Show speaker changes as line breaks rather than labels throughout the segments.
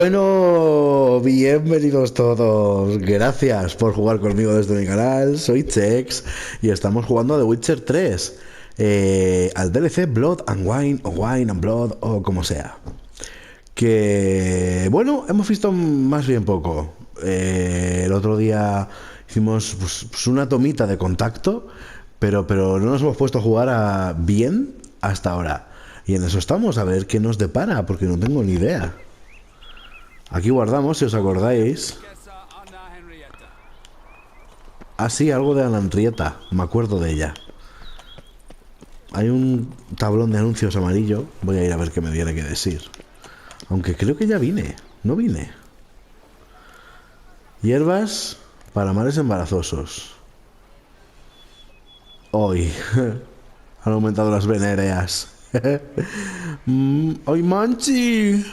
Bueno, bienvenidos todos. Gracias por jugar conmigo desde mi canal. Soy Chex y estamos jugando a The Witcher 3. Al DLC Blood and Wine o Wine and Blood o como sea. Que bueno, hemos visto más bien poco. El otro día hicimos pues, una tomita de contacto, pero no nos hemos puesto a jugar bien hasta ahora. Y en eso estamos, a ver qué nos depara, porque no tengo ni idea. Aquí guardamos, si os acordáis. Ah, sí, algo de Ana Henrietta. Me acuerdo de ella. Hay un tablón de anuncios amarillo. Voy a ir a ver qué me tiene que decir. Aunque creo que ya vine. No vine. Hierbas para males embarazosos. Hoy. Han aumentado las venéreas. ¡Ay, Manchi!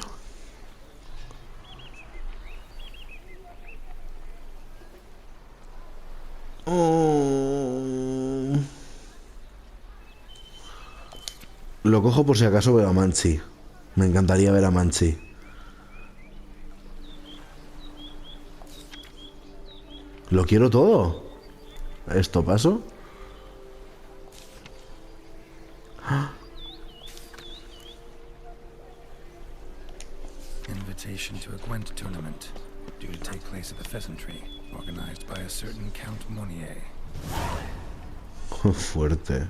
Oh. Lo cojo por si acaso veo a Manchi. Me encantaría ver a Manchi. Lo quiero todo. ¿Esto paso?
Invitation to a Gwent tournament, due to take place at the Pheasantry, organized by a certain Count Monnier.
Fuerte.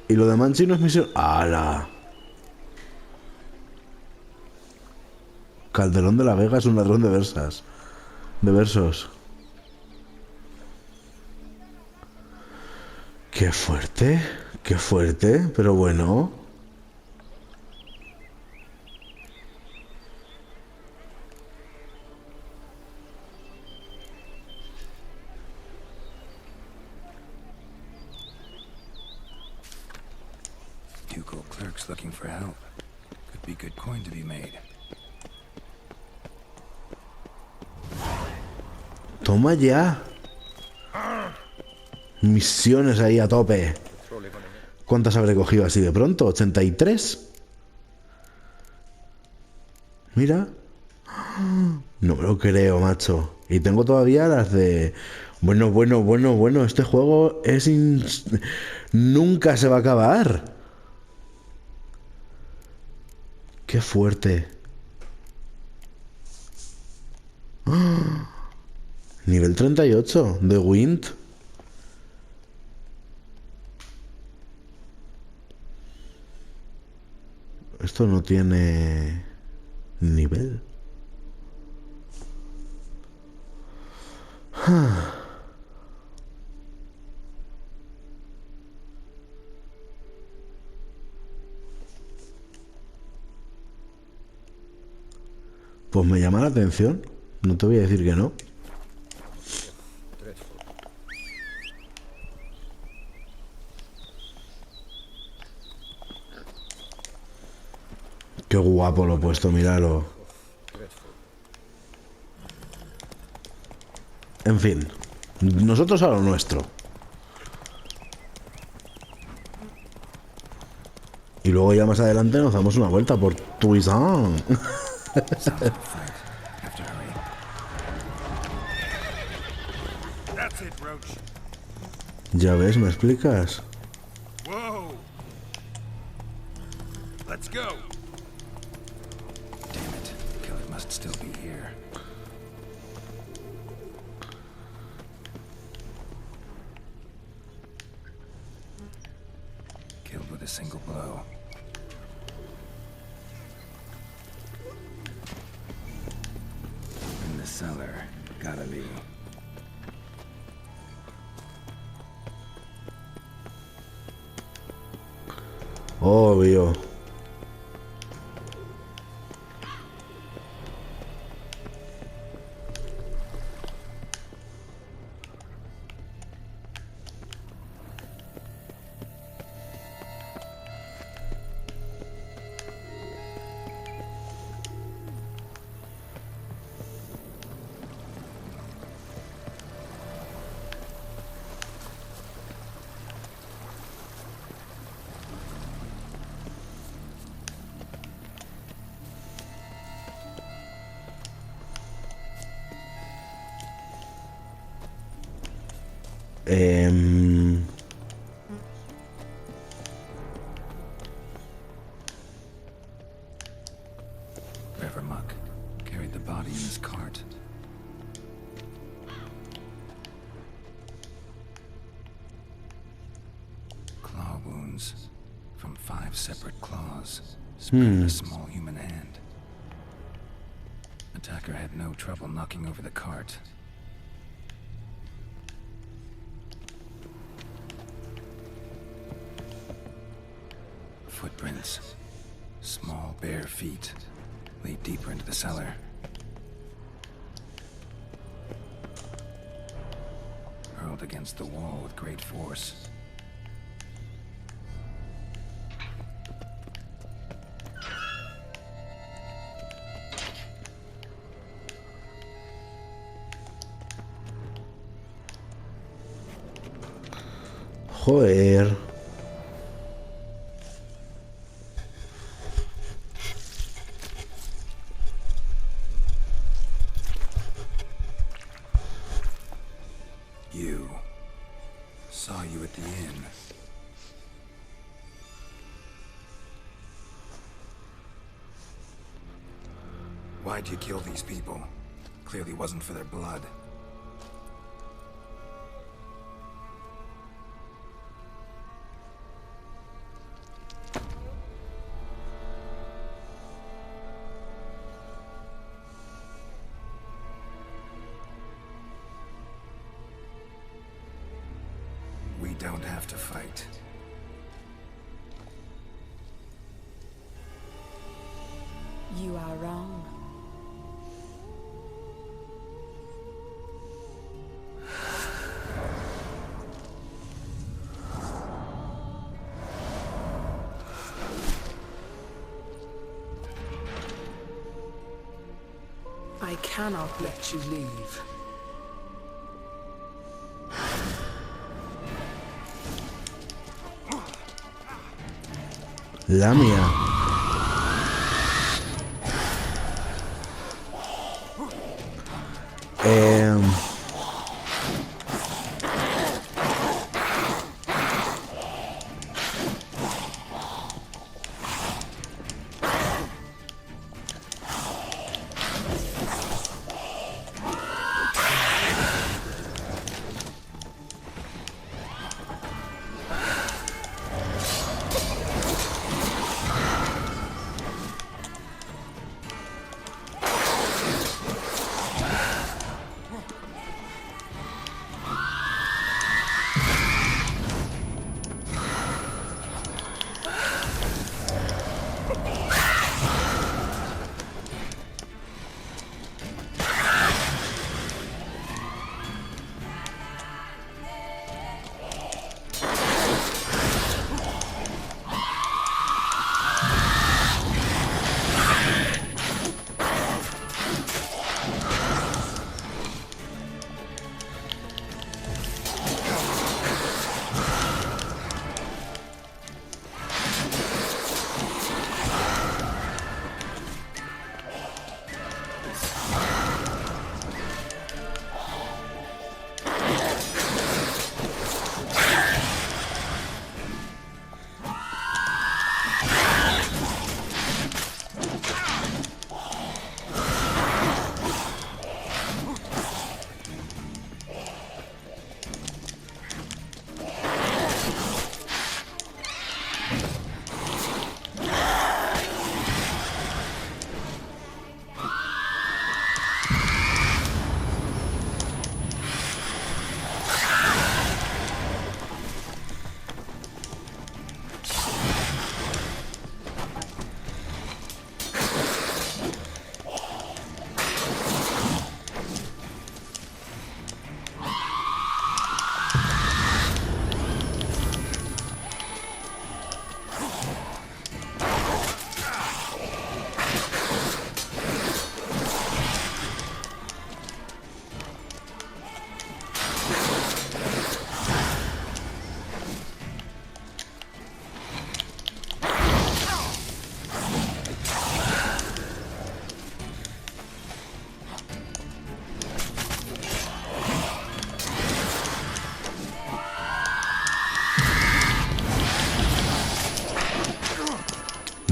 Y lo de Manchi no es misión. ¡Hala! Calderón de la Vega es un ladrón de versas. De versos. Qué fuerte. Qué fuerte. Pero bueno.
Ducal clerks looking for help. Could be good coin to be made.
Toma ya. Misiones ahí a tope. ¿Cuántas habré cogido así de pronto? 83. Mira. No me lo creo, macho. Y tengo todavía las de... Bueno. Este juego es... Nunca se va a acabar. Qué fuerte. Nivel 38 de Wind. Esto no tiene nivel. Pues me llama la atención. No te voy a decir que no. Qué guapo lo he puesto, míralo. En fin, nosotros a lo nuestro. Y luego ya más adelante nos damos una vuelta por Tuizán. Ya ves, ¿me explicas?
Whoa! Let's go. Damn it, the killer must still be here. Killed with a single blow. In the cellar, gotta be.
Obvio.
Rever Muck carried the body in his cart. Claw wounds from 5 separate claws spread a small human hand. Attacker had no trouble knocking over the cart. Footprints. Small bare feet lead deeper into the cellar. Hurled against the wall with great force.
Joder.
You. Saw you at the inn. Why'd you kill these people? Clearly wasn't for their blood. We don't have to fight.
You are wrong.
I cannot let you leave.
La mía.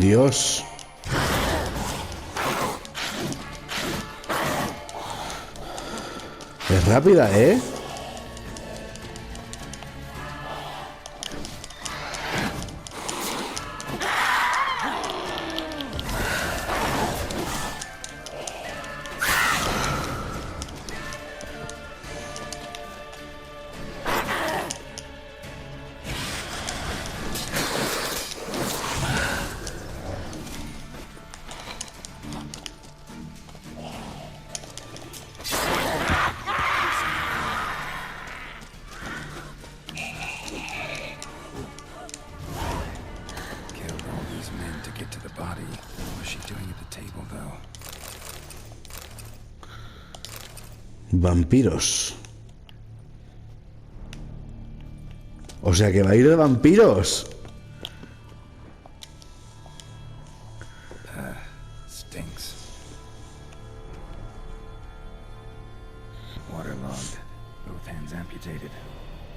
Dios. Es rápida, ¿eh?
Killed all these men to get to the body. What was she doing at the table, though?
Vampiros. O sea que va a ir de vampiros.
Stinks. Waterlogged. Both hands amputated.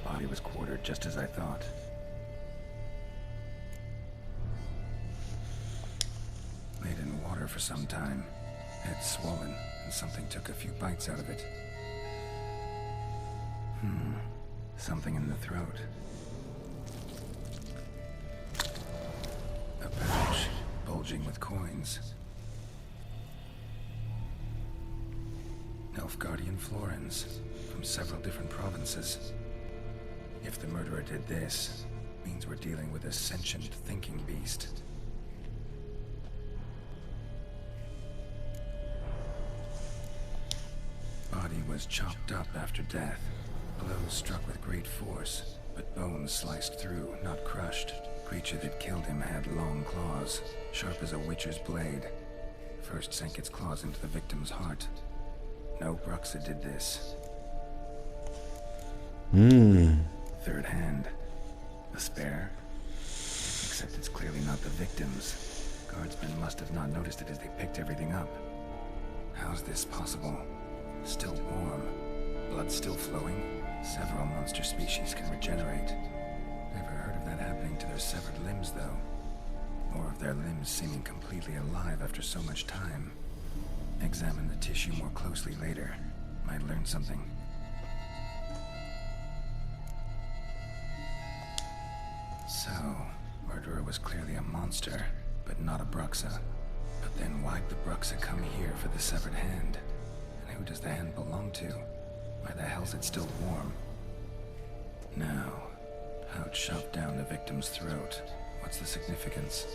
Body was quartered just as I thought. Laid in water for some time. Head swollen, and something took a few bites out of it. Something in the throat. A pouch, bulging with coins. Nilfgaardian florins, from several different provinces. If the murderer did this, means we're dealing with a sentient thinking beast. Body was chopped up after death. Blows struck with great force, but bones sliced through, not crushed. Creature that killed him had long claws, sharp as a witcher's blade. First sank its claws into the victim's heart. No Bruxa did this. Third hand. A spare? Except it's clearly not the victim's. Guardsmen must have not noticed it as they picked everything up. How's this possible? Still warm. Blood still flowing. Several monster species can regenerate. Never heard of that happening to their severed limbs, though. Or of their limbs seeming completely alive after so much time. Examine the tissue more closely later. Might learn something. So, murderer was clearly a monster, but not a Bruxa. But then why'd the Bruxa come here for the severed hand? And who does the hand belong to? Why the hell's it still warm? Now, pouch shoved down the victim's throat. What's the significance?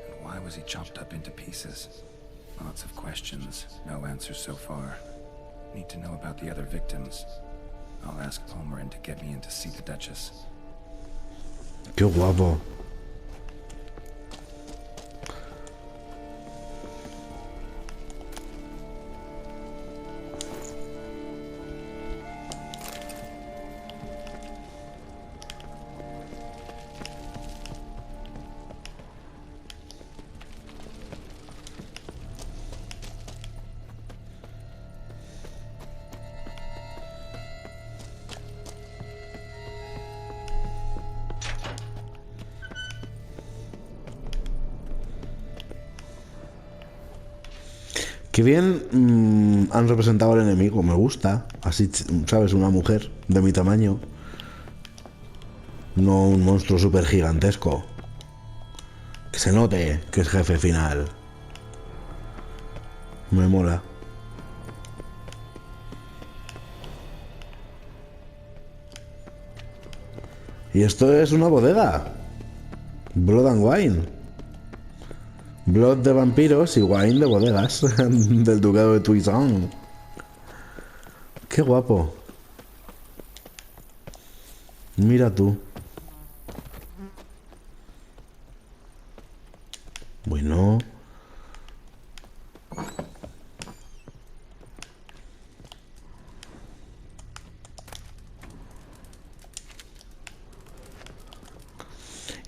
And why was he chopped up into pieces? Lots of questions, no answers so far. Need to know about the other victims. I'll ask Palmerin to get me in to see the Duchess.
Qué guapo. Qué bien han representado al enemigo, me gusta. Así, ¿sabes? Una mujer de mi tamaño. No un monstruo súper gigantesco. Que se note que es jefe final. Me mola. Y esto es una bodega. Blood and Wine. Blood de vampiros y wine de bodegas del ducado de Tuisan. Qué guapo. Mira tú. Bueno.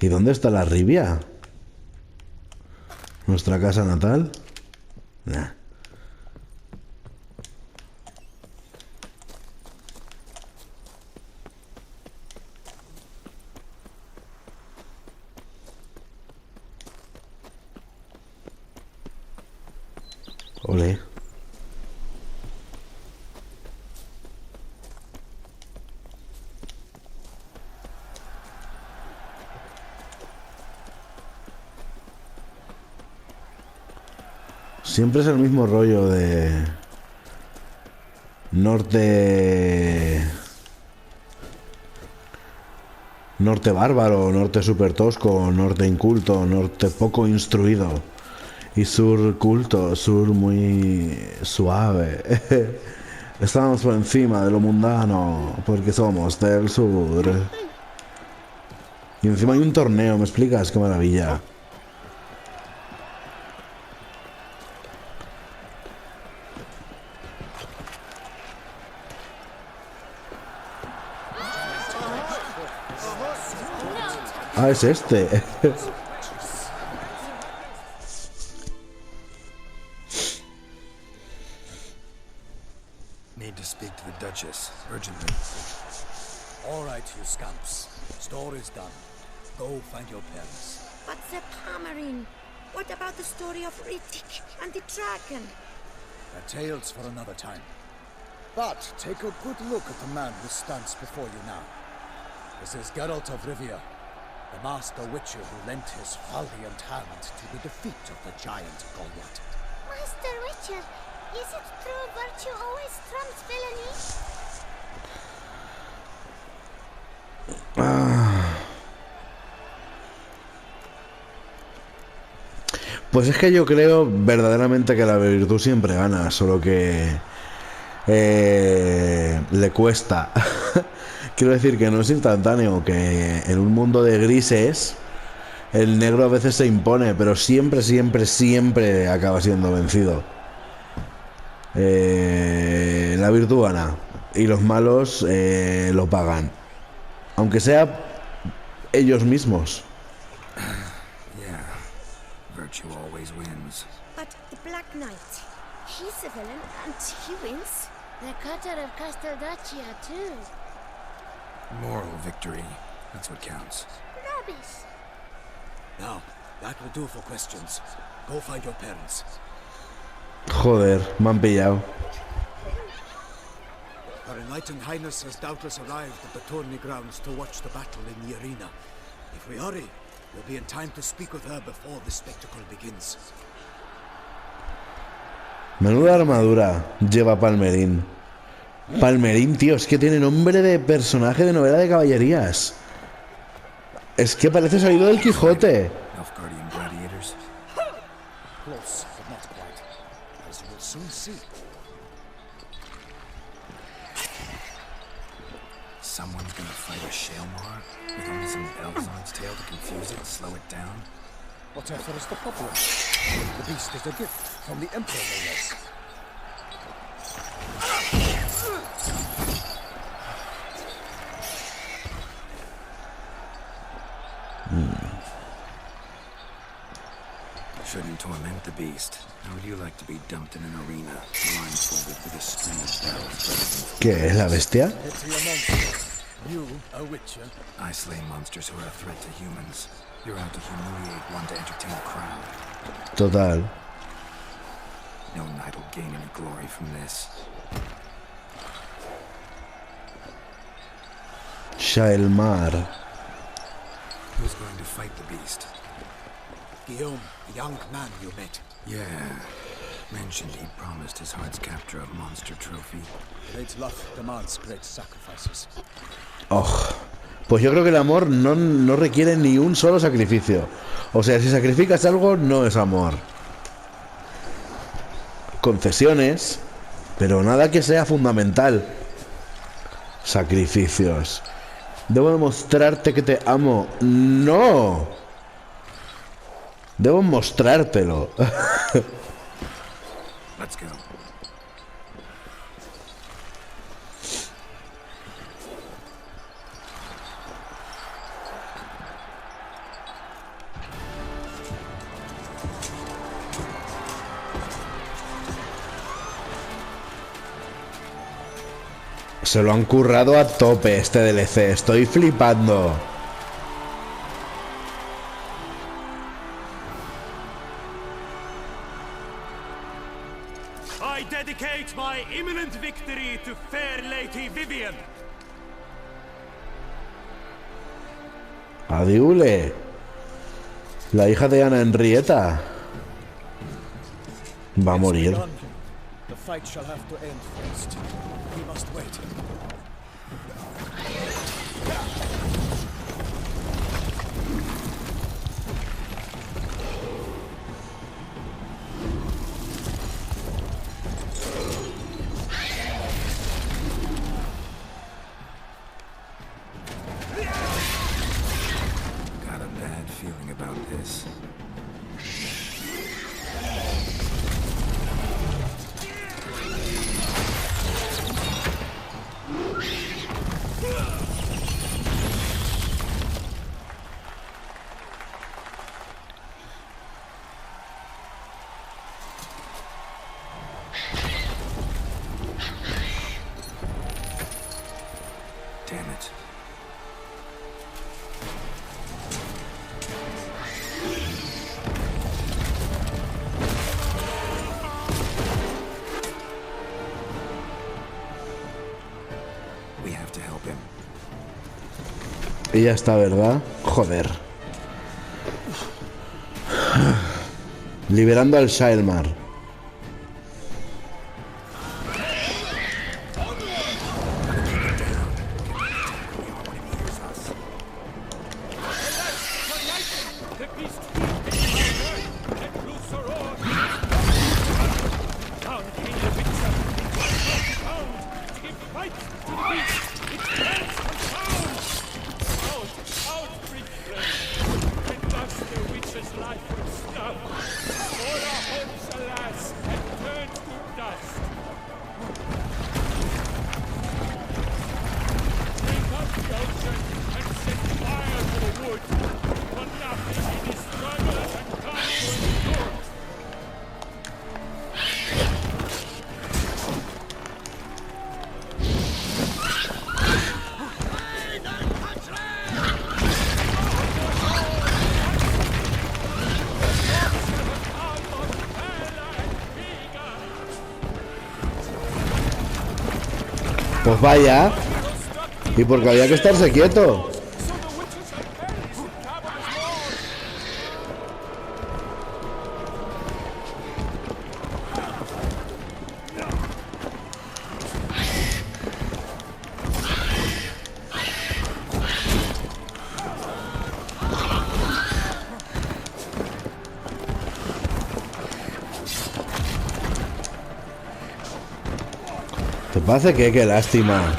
¿Y dónde está la Ribia? ¿Nuestra casa natal? Nah. Ole. Siempre es el mismo rollo de norte bárbaro, norte super tosco, norte inculto, norte poco instruido y sur culto, sur muy suave. Estamos por encima de lo mundano porque somos del sur. Y encima hay un torneo, ¿me explicas? Qué maravilla. Ah, es este.
Need to speak to the Duchess, urgently.
All right, you scamps. Story's done. Go find your parents.
But the Pomerine, what about the story of Riddick and the dragon?
They're tales for another time. But take a good look at the man who stands before you now. This is Geralt of Rivia, the master witcher who lent his valiant hand to the defeat of the giant Goliath.
Master Witcher, is it true virtue always trumps villainy?
Pues es que yo creo verdaderamente que la virtud siempre gana, solo que le cuesta. Quiero decir que no es instantáneo, que en un mundo de grises el negro a veces se impone, pero siempre, siempre, siempre acaba siendo vencido. La virtud gana y los malos lo pagan, aunque sea ellos mismos.
Yeah, virtue always wins.
But the Black Knight, he's a villain and he wins. The cutter of Casteldacia too.
Moral victory, that's what counts.
Rubbish.
Now, that will do for questions. Go find your parents.
Joder, me han pillado.
Her Enlightened Highness has doubtless arrived at the tourney grounds to watch the battle in the arena. If we hurry, we'll be in time to speak with her before the spectacle begins.
Menuda armadura lleva Palmerín. Palmerín, tío, es que tiene nombre de personaje de novela de caballerías. Es que parece salido del Quijote.
Nilfgaardian gladiators.
Close, but not quite. As you will soon see.
Someone's gonna fight a Shaelmar with only some bells on its tail to confuse it, slow it down.
Whatever is the problem? The beast is a gift from the Emperor, no less.
Shouldn't torment the beast. How would you like to be dumped in an arena, blindfolded with a string of bells?
¿Qué es la bestia?
It's your monster. You, a witcher.
I slay monsters who are a threat to humans. You're out to humiliate one to entertain a crowd.
Total.
No knight will gain any glory from this.
Shaelmar.
Who's going to fight the beast?
Guillaume, the young man you met.
Yeah. Mentioned he promised his heart's capture a monster trophy.
Great love demands great sacrifices.
Oh, pues yo creo que el amor no requiere ni un solo sacrificio. O sea, si sacrificas algo, no es amor. Concesiones, pero nada que sea fundamental. Sacrificios. Debo demostrarte que te amo. No. Debo mostrártelo.
Let's go.
Se lo han currado a tope este DLC. Estoy flipando.
to fair Lady Vivian.
Adiule. La hija de Ana Henrietta. Va a morir.
The fight shall have to end first. We must wait.
Got a bad feeling about this. Damn it. We have to help him.
Y ya está, ¿verdad? Joder. Liberando al Shaelmar. Pues vaya. Y porque había que estarse quieto. ¿Te parece que qué lástima?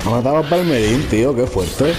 Ha matado a Palmerín, tío, qué fuerte.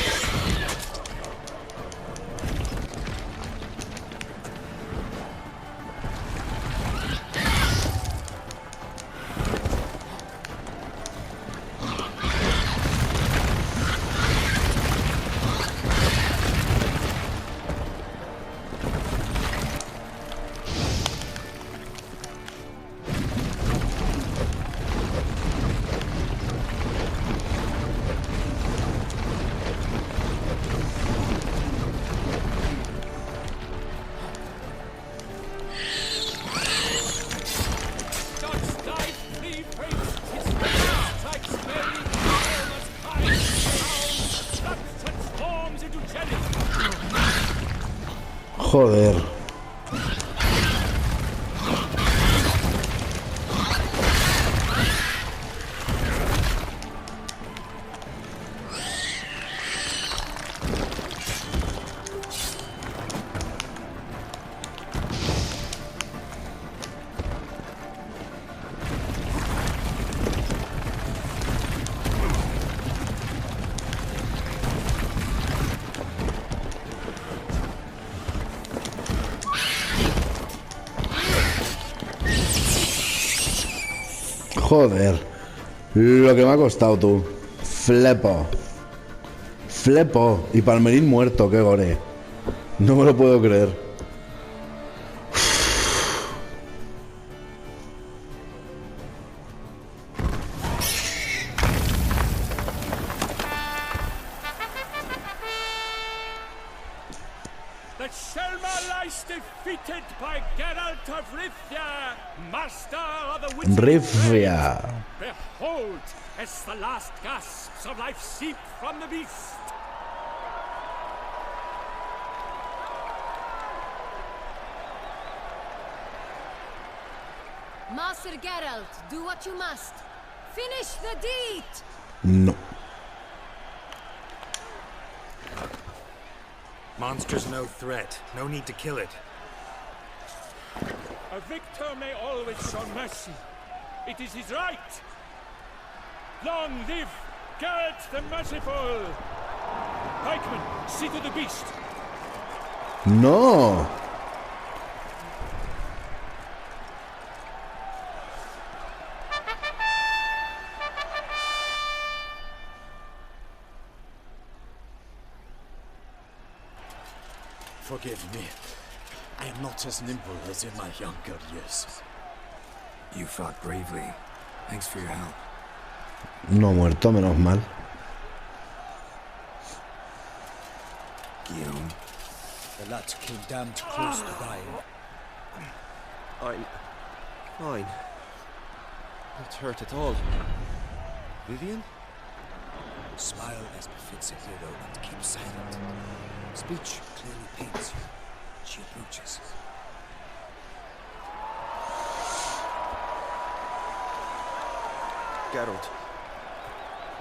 Joder. Joder, lo que me ha costado, tú. Flepo. Flepo. Y Palmerín muerto, qué gore. No me lo puedo creer.
The Shelma lies defeated by Geralt of Rivia, master of the witch's
Rivia.
blade. Behold, as the last gasps of life seep from the beast.
Master Geralt, do what you must. Finish the deed!
No.
Monster's no threat. No need to kill it.
A victor may always show mercy. It is his right. Long live Geralt the Merciful! Pikeman, see to the beast.
No.
Forgive me. I am not as nimble as in my younger years.
You fought bravely. Thanks for your help.
No muerto, menos mal.
Guillaume.
The lad came damned close to dying.
I'm fine. Not hurt at all. Vivian?
Smile as befits a hero and keep silent. Speech clearly paints you. She approaches.
Geralt.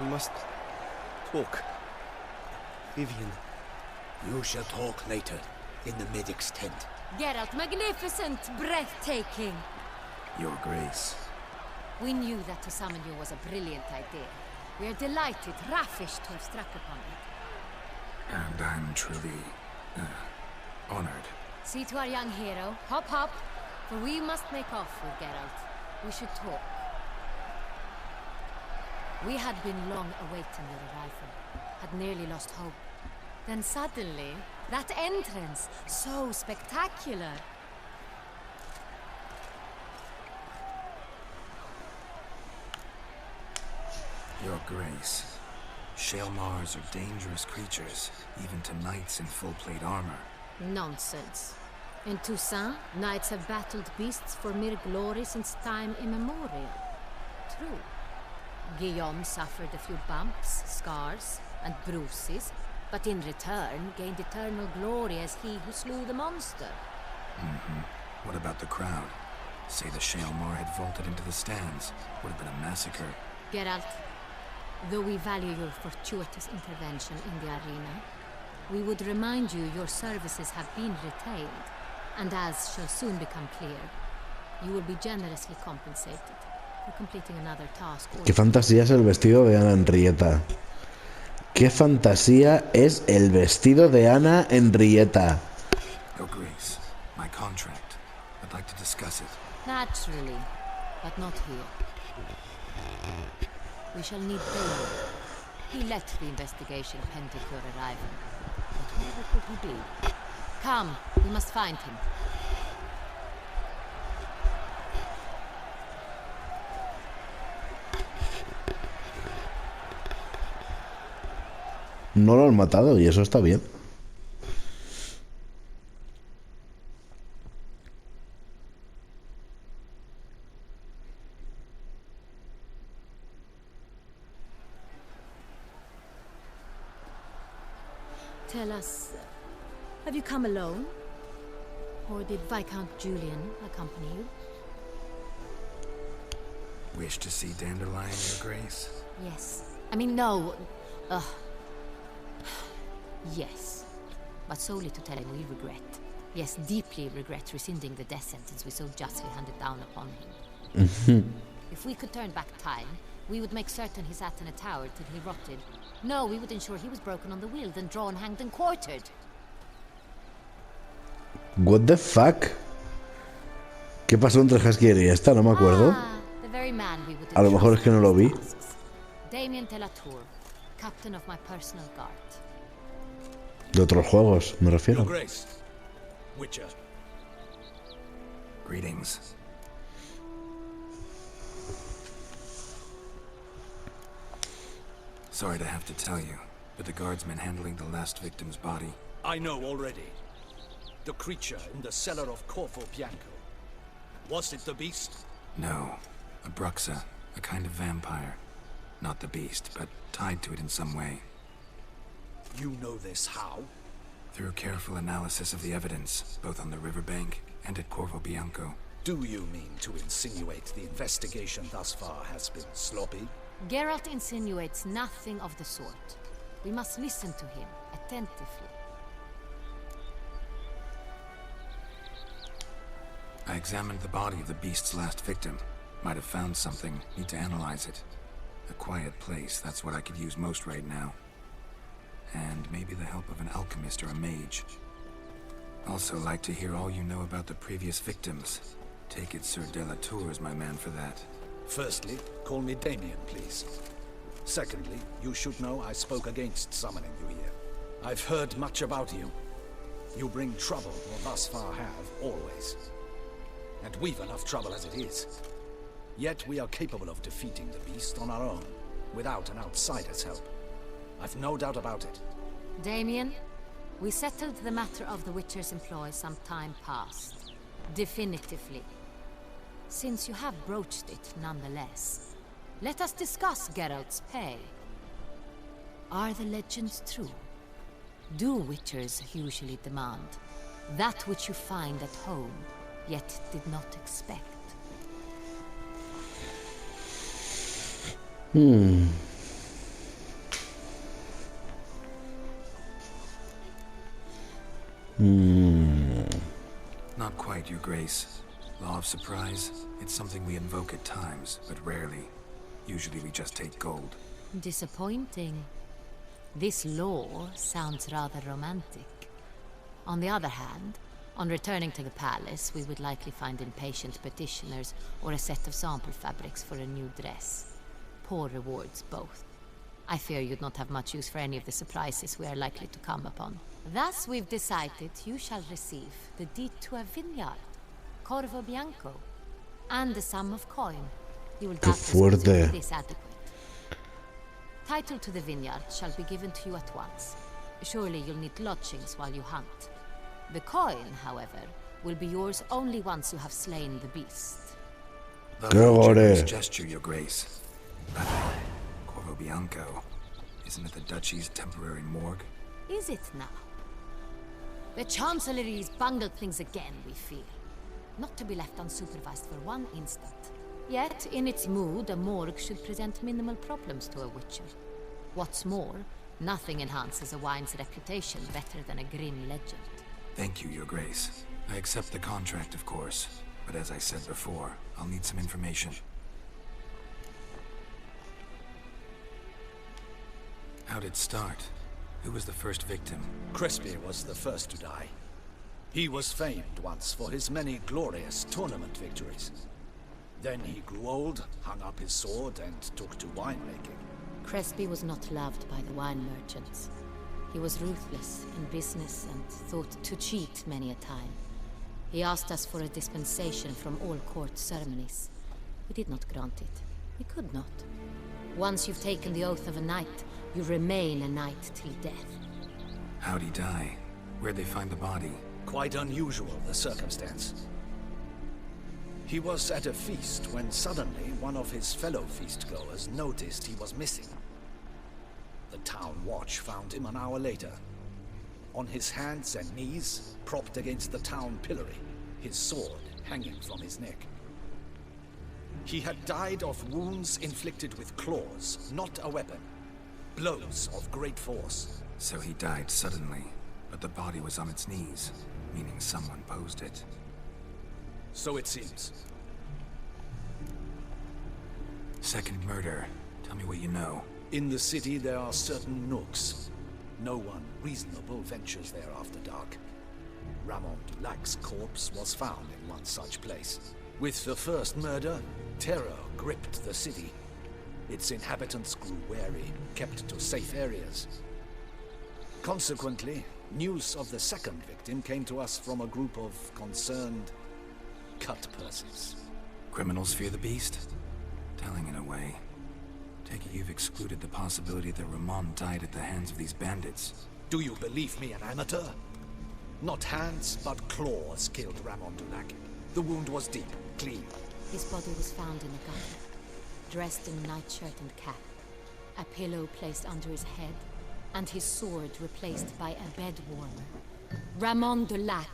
We must talk. Vivian.
You shall talk later, in the medic's tent.
Geralt, magnificent, breathtaking.
Your Grace.
We knew that to summon you was a brilliant idea. We are delighted, ravished to have struck upon it.
And I'm truly honored.
See to our young hero. Hop, hop. For we must make off with Geralt. We should talk. We had been long awaiting your arrival. Had nearly lost hope. Then suddenly, that entrance, so spectacular.
Your Grace. Shaelmars are dangerous creatures, even to knights in full-plate armor.
Nonsense. In Toussaint, knights have battled beasts for mere glory since time immemorial. True. Guillaume suffered a few bumps, scars, and bruises, but in return gained eternal glory as he who slew the monster.
What about the crowd? Say the Shaelmar had vaulted into the stands. Would have been a massacre.
Geralt, though we value your fortuitous intervention in the arena, we would remind you your services have been retained, and as shall soon become clear, you will be generously compensated for completing another task.
Qué fantasía es el vestido de Ana Henrietta. qué fantasía es el vestido de Ana Henrietta.
Your Grace, my contract. I'd like to discuss it.
Naturally, but not here. We shall need Damien. He let the investigation pending your arrival. But where could he be? Come, we must find him.
No lo han matado y eso está bien.
Tell us, have you come alone? Or did Viscount Julian accompany you?
Wish to see Dandelion, Your Grace?
Yes. I mean, no. Ugh. Yes. But solely to tell him we regret. Yes, deeply regret rescinding the death sentence we so justly handed down upon him. If we could turn back time, we would make certain he sat in a tower till he rotted. No, we would ensure he was broken on the wheel, then drawn, hanged, and quartered.
What the fuck? ¿Qué pasó entre Quiere y esta? No me acuerdo.
The very man we would
A lo mejor es que no lo vi.
Damien Telatour, captain of my personal guard.
De otros juegos, me refiero.
Your Grace. Witcher.
Greetings. Sorry to have to tell you, but the guardsman handling the last victim's body...
I know already. The creature in the cellar of Corvo Bianco. Was it the beast?
No. A bruxa. A kind of vampire. Not the beast, but tied to it in some way.
You know this how?
Through careful analysis of the evidence, both on the riverbank and at Corvo Bianco.
Do you mean to insinuate the investigation thus far has been sloppy?
Geralt insinuates nothing of the sort. We must listen to him attentively.
I examined the body of the beast's last victim. Might have found something. Need to analyze it. A quiet place, that's what I could use most right now. And maybe the help of an alchemist or a mage. Also like to hear all you know about the previous victims. Take it Sir Delatour is my man for that.
Firstly, call me Damien, please. Secondly, you should know I spoke against summoning you here. I've heard much about you. You bring trouble, or thus far have, always. And we've enough trouble as it is. Yet we are capable of defeating the beast on our own, without an outsider's help. I've no doubt about it.
Damien, we settled the matter of the Witcher's employ some time past. Definitively. Since you have broached it nonetheless, let us discuss Geralt's pay. Are the legends true? Do Witchers usually demand that which you find at home, yet did not expect?
Not quite, Your Grace. Law of surprise, it's something we invoke at times, but rarely. Usually we just take gold.
Disappointing. This law sounds rather romantic. On the other hand, on returning to the palace, we would likely find impatient petitioners or a set of sample fabrics for a new dress. Poor rewards, both. I fear you'd not have much use for any of the surprises we are likely to come upon. Thus, we've decided you shall receive the deed to a vineyard, Corvo Bianco, and the sum of coin. You will doubtless consider this adequate. Title to the vineyard shall be given to you at once. Surely you'll need lodgings while you hunt. The coin, however, will be yours only once you have slain the beast.
Lovely gesture, Your Grace. But Corvo Bianco, isn't it the Duchy's temporary morgue?
Is it now? The Chancellery's bungled things again, we fear. Not to be left unsupervised for one instant. Yet, in its mood, a morgue should present minimal problems to a Witcher. What's more, nothing enhances a wine's reputation better than a grim legend.
Thank you, Your Grace. I accept the contract, of course. But as I said before, I'll need some information. How did it start? Who was the first victim?
Crespi was the first to die. He was famed once for his many glorious tournament victories. Then he grew old, hung up his sword, and took to winemaking.
Crespi was not loved by the wine merchants. He was ruthless in business and thought to cheat many a time. He asked us for a dispensation from all court ceremonies. We did not grant it. We could not. Once you've taken the oath of a knight, you remain a knight till death.
How'd he die? Where'd they find the body?
Quite unusual, the circumstance. He was at a feast when suddenly one of his fellow feastgoers noticed he was missing. The town watch found him an hour later. On his hands and knees, propped against the town pillory, his sword hanging from his neck. He had died of wounds inflicted with claws, not a weapon. Blows of great force.
So he died suddenly, but the body was on its knees, meaning someone posed it.
So it seems.
Second murder. Tell me what you know.
In the city there are certain nooks. No one reasonable ventures there after dark. Ramon Dulac's corpse was found in one such place. With the first murder, terror gripped the city. Its inhabitants grew wary, kept to safe areas. Consequently, news of the second victim came to us from a group of concerned cut-purses.
Criminals fear the beast? Telling in a way. Take it you've excluded the possibility that Ramon died at the hands of these bandits.
Do you believe me an amateur? Not hands, but claws killed Ramon Dulac. The wound was deep, clean.
His body was found in a gutter, dressed in nightshirt and cap, a pillow placed under his head, and his sword replaced by a bed warmer. Ramon Dulac,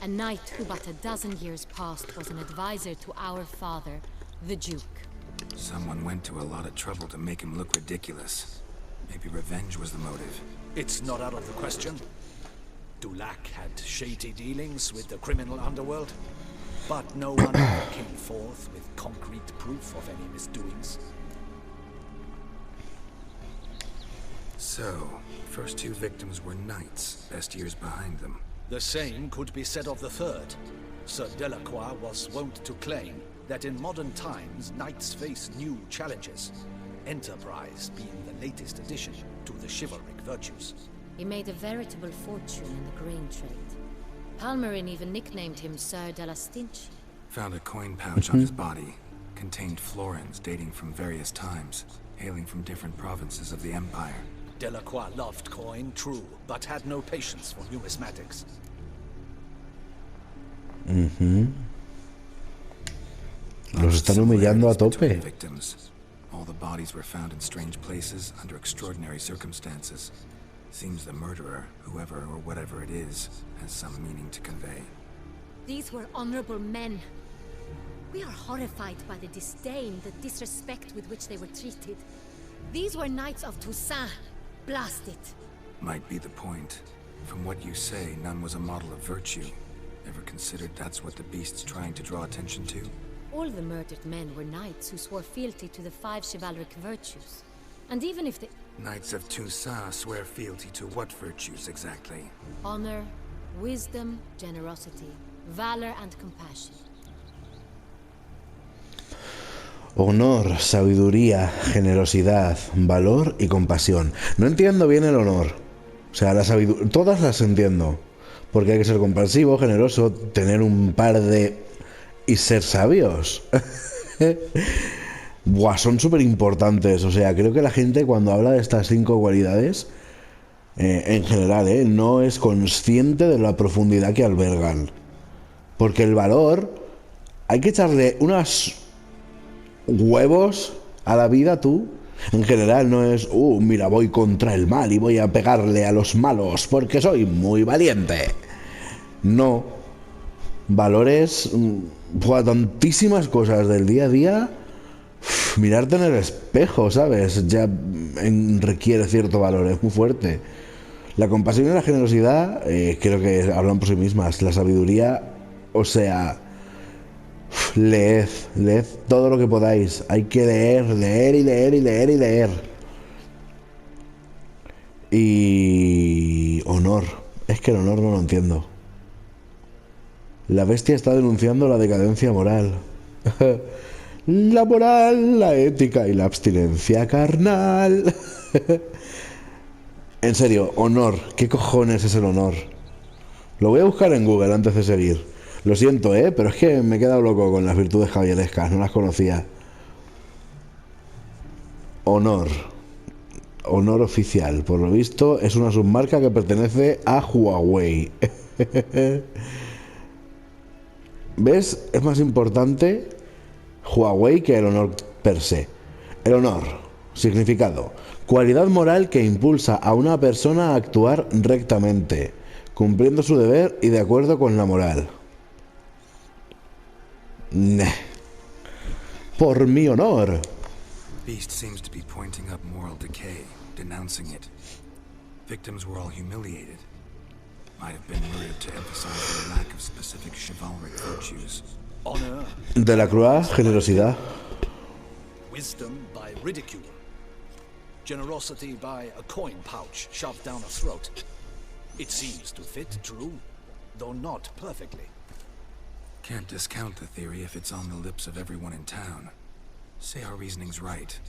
a knight who but a dozen years past was an advisor to our father, the Duke.
Someone went to a lot of trouble to make him look ridiculous. Maybe revenge was the motive.
It's not out of the question. Dulac had shady dealings with the criminal underworld, but no one ever came forth with concrete proof of any misdoings.
So, first two victims were knights, best years behind them.
The same could be said of the third. Sir Delacroix was wont to claim that in modern times, knights face new challenges, enterprise being the latest addition to the chivalric virtues.
He made a veritable fortune in the grain trade. Palmerin even nicknamed him Sir de la Stinchi.
Found a coin pouch on his body. Contained florins dating from various times, hailing from different provinces of the Empire.
Delacroix loved coin, true, but had no patience for numismatics.
Los están humillando a tope.
Victims. All the bodies were found in strange places under extraordinary circumstances. Seems the murderer, whoever or whatever it is, has some meaning to convey.
These were honorable men. We are horrified by the disdain, the disrespect with which they were treated. These were knights of Toussaint. Blast it.
Might be the point. From what you say, none was a model of virtue. Ever considered that's what the beast's trying to draw attention to?
All the murdered men were knights who swore fealty to the 5 chivalric virtues. And even if the
Knights of Toussaint swear fealty to what virtues exactly?
honor, wisdom, generosity, valor and compassion.
Honor, sabiduría, generosidad, valor y compasión. No entiendo bien el honor. O sea, la sabiduría, todas las entiendo. Porque hay que ser compasivo, generoso, tener un par de... y ser sabios. Buah, son súper importantes. O sea, creo que la gente cuando habla de estas 5 cualidades, en general, no es consciente de la profundidad que albergan. Porque el valor, hay que echarle unos huevos a la vida tú. En general no es, mira, voy contra el mal y voy a pegarle a los malos porque soy muy valiente. No. Valores, tantísimas cosas del día a día. Mirarte en el espejo, ¿sabes? Ya requiere cierto valor, es muy fuerte. La compasión y la generosidad, creo que hablan por sí mismas. La sabiduría, o sea, leed todo lo que podáis. Hay que leer y leer y leer y leer y leer. Y... honor. Es que el honor no lo entiendo. La bestia está denunciando la decadencia moral. La moral, la ética y la abstinencia carnal. En serio, honor. ¿Qué cojones es el honor? Lo voy a buscar en Google antes de seguir. Lo siento, pero es que me he quedado loco con las virtudes javierescas. No las conocía. Honor. Honor oficial. Por lo visto, es una submarca que pertenece a Huawei. ¿Ves? Es más importante Huawei que el honor per se. El honor. Significado. Cualidad moral que impulsa a una persona a actuar rectamente, cumpliendo su deber y de acuerdo con la moral. Nah. Por mi honor.
Beast seems to be pointing up moral decay, denouncing it. Victims were all humiliated. Might have been murdered to emphasize the lack of specific chivalric virtues.
Honor.
De la Croix, generosidad.
Wisdom by ridicule. Generosity by a coin pouch shoved down a throat. It seems to fit true, though not perfectly.
Can't discount the theory if it's on the lips of everyone in town. Say our reasoning's right.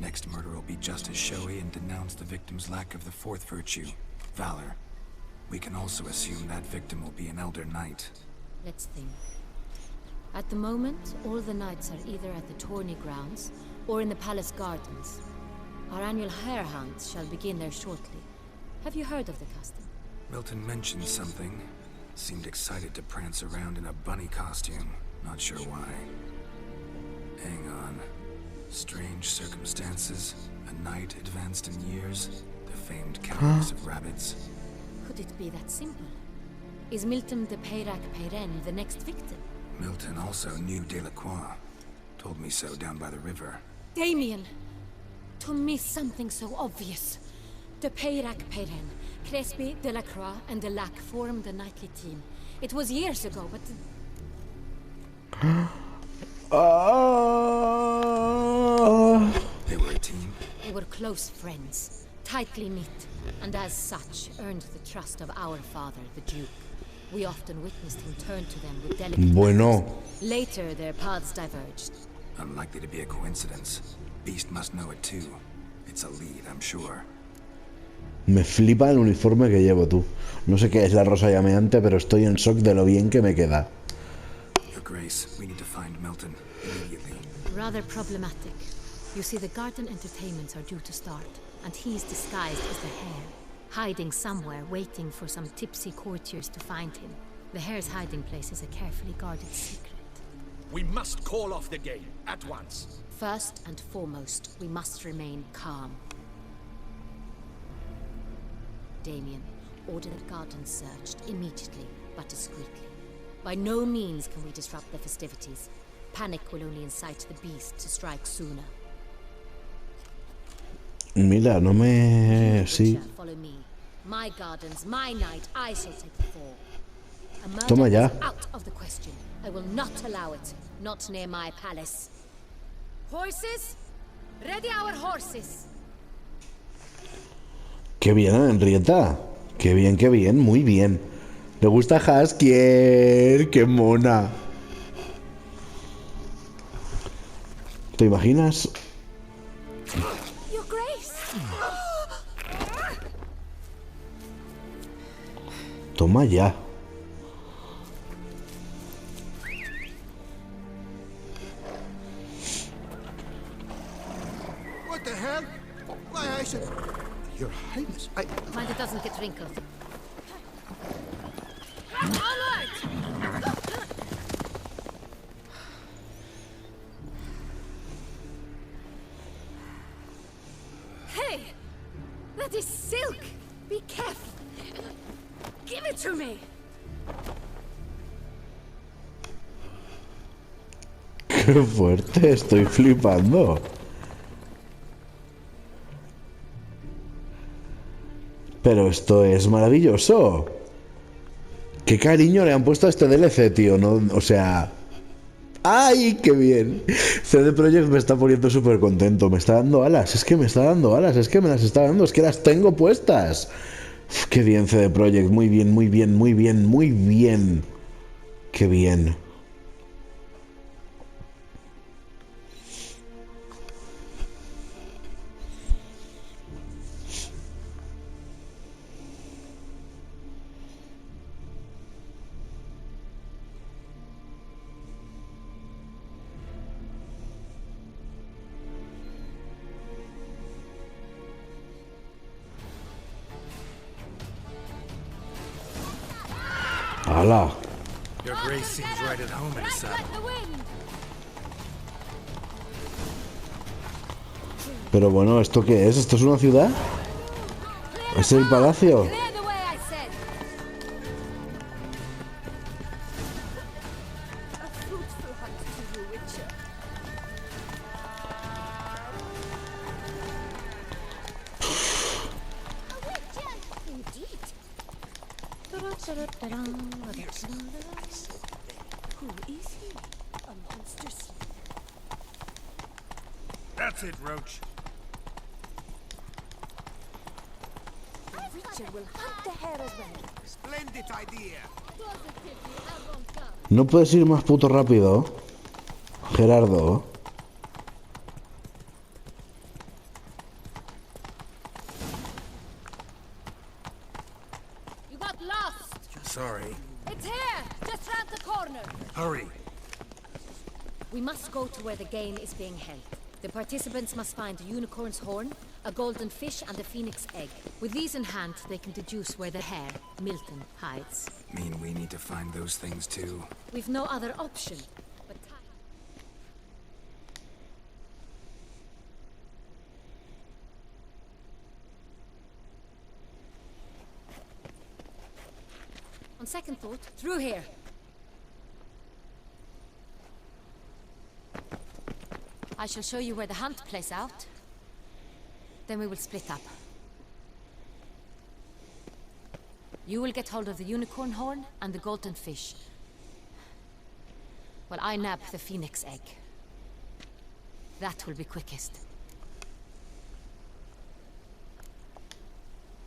Next murder will be just as showy and denounce the victim's lack of the fourth virtue, valor. We can also assume that victim will be an elder knight.
Let's think. At the moment, all the knights are either at the tourney grounds or in the palace gardens. Our annual hare hunts shall begin there shortly. Have you heard of the custom?
Milton mentioned something. Seemed excited to prance around in a bunny costume. Not sure why. Hang on. Strange circumstances. A knight advanced in years. The famed countess of rabbits.
Could it be that simple? Is Milton de Peyrac Peyren the next victim?
Milton also knew Delacroix. Told me so down by the river.
Damien! To miss something so obvious. De Peyrac Peyren, Crespi, Delacroix, and Delac formed the knightly team. It was years ago, but...
They were a team?
They were close friends, tightly knit, and as such earned the trust of our father, the Duke. We often witnessed him turn to them with delicate
Bueno.
matters. Later, their paths diverged.
Unlikely to be a coincidence. Beast must know it too. It's a lead, I'm sure.
Me flipa el uniforme que llevo, tú. No sé qué es la rosa llameante, pero estoy en shock de lo bien que me queda.
Your Grace, we need to find Milton immediately.
Rather problematic. You see, the garden entertainments are due to start, and he's disguised as the hare, hiding somewhere, waiting for some tipsy courtiers to find him. The hare's hiding place is a carefully guarded secret.
We must call off the game at once.
First and foremost, we must remain calm. Damien, order the garden searched immediately, but discreetly. By no means can we disrupt the festivities. Panic will only incite the beast to strike sooner.
Mira, no me... sí.
Follow me. My gardens, my night, I shall take the fall. A murder
Toma ya.
is out of the question. I will not allow it. Not near my palace. Horses? Ready our horses.
Qué bien, Henrietta. Qué bien, muy bien. Le gusta Haskier. Qué mona. ¿Te imaginas?
Your Grace!
Toma ya.
What the hell? Why, I said... Your Highness,
Mind it doesn't get wrinkled. Onward! Hey! That is silk! Be careful! Give it to me!
Qué fuerte, estoy flipando. Pero esto es maravilloso. Qué cariño le han puesto a este DLC, tío. No, o sea, ¡Ay, qué bien! CD Projekt me está poniendo súper contento. Me está dando alas. Es que me está dando alas. Es que me las está dando. Es que las tengo puestas. Uf, qué bien, CD Projekt. Muy bien, muy bien, muy bien, muy bien. Qué bien. ¡Hala!
Your grace seems right at home in a saddle.
Pero bueno, ¿esto qué es? ¿Esto es una ciudad? ¿Es el palacio?
That's it, Roach.
Richard will hunt the hare as well.
Splendid idea.
¿No puedes ir más puto rápido, Gerardo?
You got lost.
Sorry.
It's here, just round the corner.
Hurry.
We must go to where the game is being held. The participants must find a unicorn's horn, a golden fish, and a phoenix egg. With these in hand, they can deduce where the hare, Milton, hides.
Mean we need to find those things too?
We've no other option. But on second thought, through here. I shall show you where the hunt plays out. Then we will split up. You will get hold of the unicorn horn and the golden fish. While I nab the phoenix egg. That will be quickest.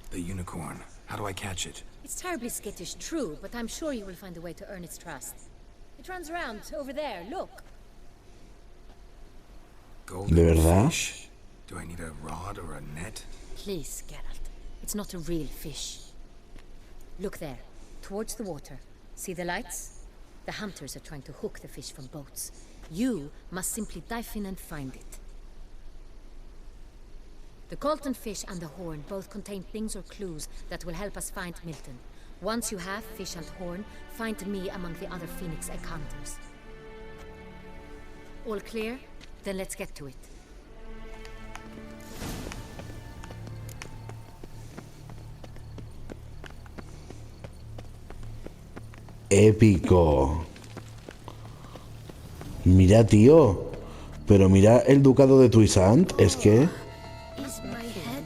The unicorn. How do I catch it?
It's terribly skittish, true, but I'm sure you will find a way to earn its trust. It runs around over there, look.
Golden
¿De verdad?
fish? Do I need a rod or a net?
Please, Geralt. It's not a real fish. Look there, towards the water. See the lights? The hunters are trying to hook the fish from boats. You must simply dive in and find it. The golden fish and the horn both contain things or clues that will help us find Milton. Once you have fish and horn, find me among the other phoenix egg hunters. All clear? Then let's get to it.
Épico. Mira, tío. Pero mira el ducado de Toisant. Es que...
Is my head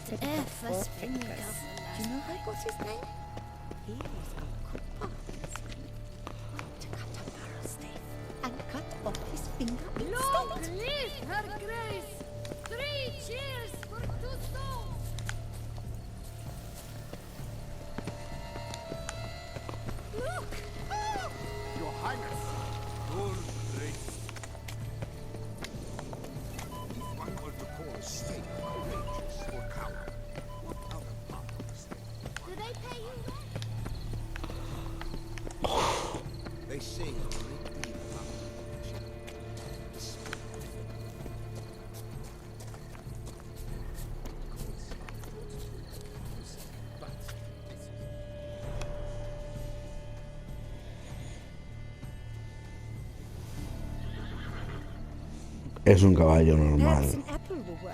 first finger? Do you know how I got his name? He was a cooper. To cut a barrel stave and cut off his finger instead.
Live, Her Grace! 3 cheers for Toussaint!
Look! Oh!
Your Highness. Your grace. If one were to call a snake courageous or coward, what other part is there?
Do they pay you well?
They say a great deal about religion.
Es un caballo
Perhaps
normal.
an apple will work.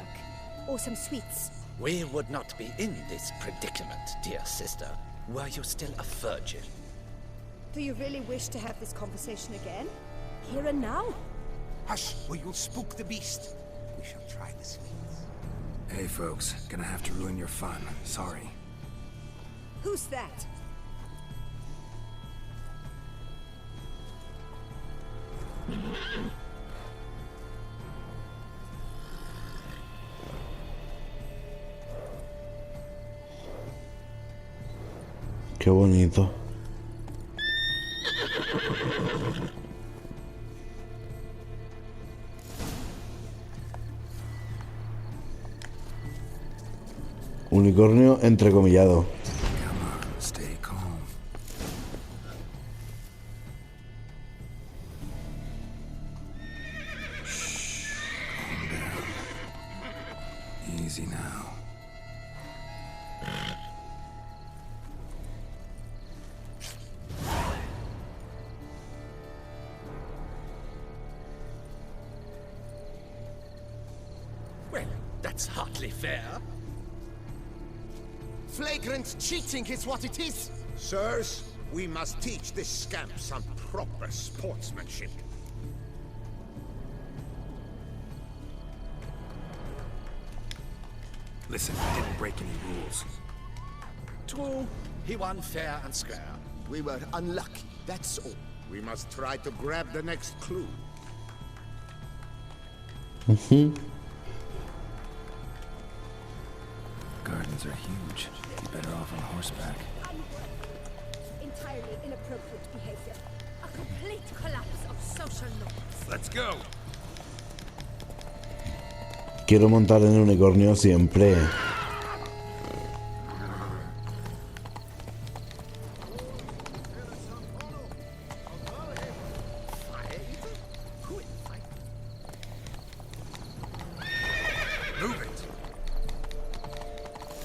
Or some sweets.
We would not be in this predicament, dear sister, were you still a virgin.
Do you really wish to have this conversation again? Here and now?
Hush, or you'll spook the beast. We shall try the sweets.
Hey folks, gonna have to ruin your fun. Sorry.
Who's that?
Qué bonito. Unicornio entrecomillado.
Come on, stay calm. Shh. Calm down. Easy now.
Well, that's hardly fair.
Flagrant cheating is what it is.
Sirs, we must teach this scamp some proper sportsmanship.
Listen, I didn't break any rules.
True, he won fair and square.
We were unlucky, that's all.
We must try to grab the next clue.
Gardens are huge. You're better off on horseback.
Entirely inappropriate behavior. A complete collapse of social norms.
Let's go.
Quiero montar en un unicornio siempre.
Move it.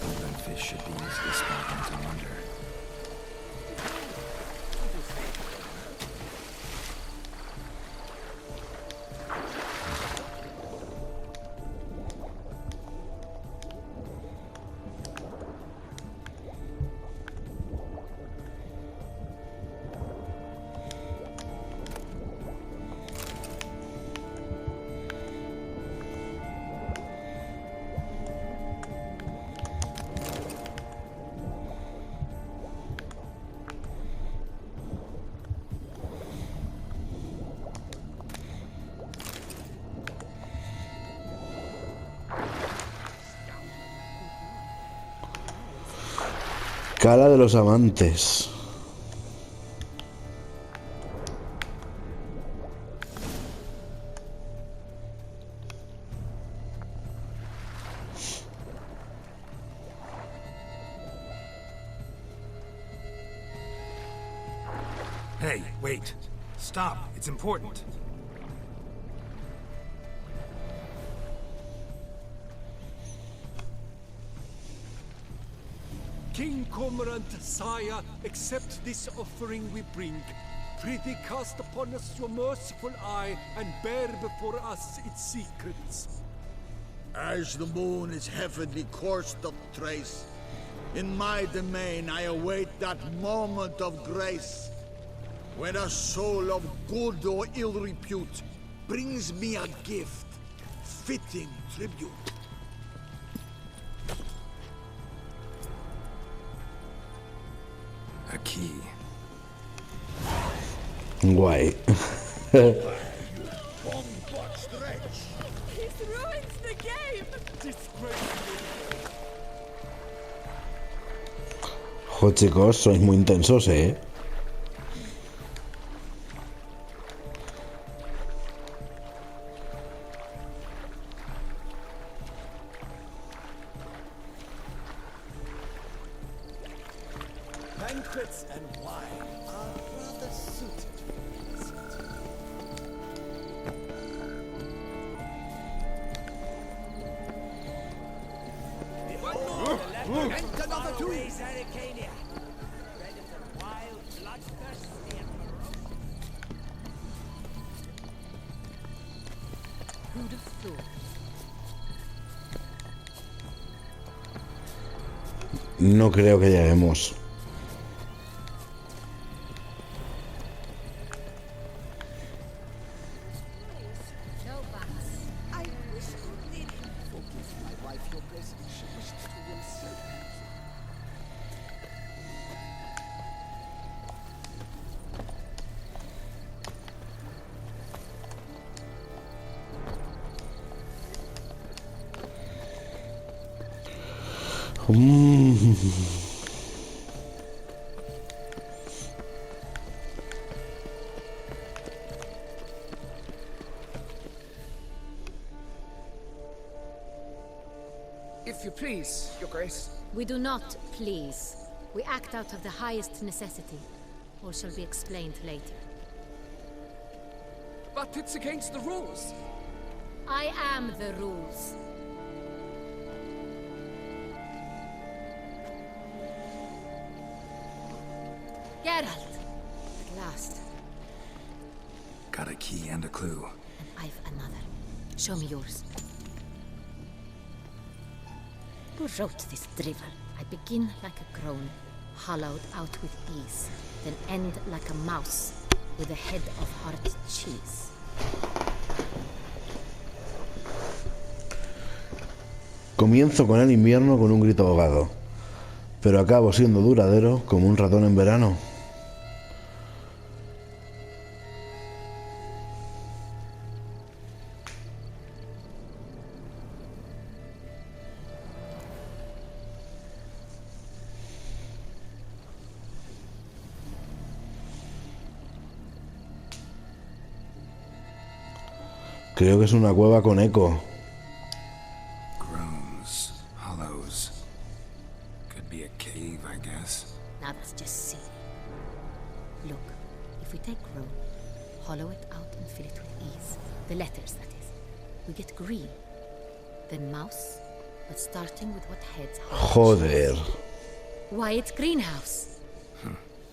Golden fish should be easily spotted from under.
Cala de los amantes.
Hey, wait. Stop. It's important.
King Cormorant, sire, accept this offering we bring. Prithee cast upon us your merciful eye, and bear before us its secrets.
As the moon is heavenly course doth trace, in my domain I await that moment of grace, when a soul of good or ill repute brings me a gift, fitting tribute.
A key.
Guay.
This ruins the game!
Jo, chicos, sois muy intensos, ¿eh?
Banquets and wine are rather suited for this. And another two!
Who'd have thought?
No creo que lleguemos.
No bats.
I wish only you forgive my wife, your grace. She wished to win so.
If you please, Your Grace.
We do not please. We act out of the highest necessity. All shall be explained later.
But it's against the rules.
I am the rules. Geralt! At last.
Got a key and a clue.
And I've another. Show me yours. Who wrote this drivel? I begin like a groan, hollowed out with ease, then end like a mouse, with a head of hard cheese.
Comienzo con el invierno con un grito ahogado, pero acabo siendo duradero como un ratón en verano. Creo que es una cueva con eco.
Groans, hollows. Could be a cave, I guess.
Now let's just see. Look, if we take groan, hollow it out and fill it with ease. The letters, that is. We get green. Then mouse, but starting with what heads hard.
Joder.
Why, it's greenhouse.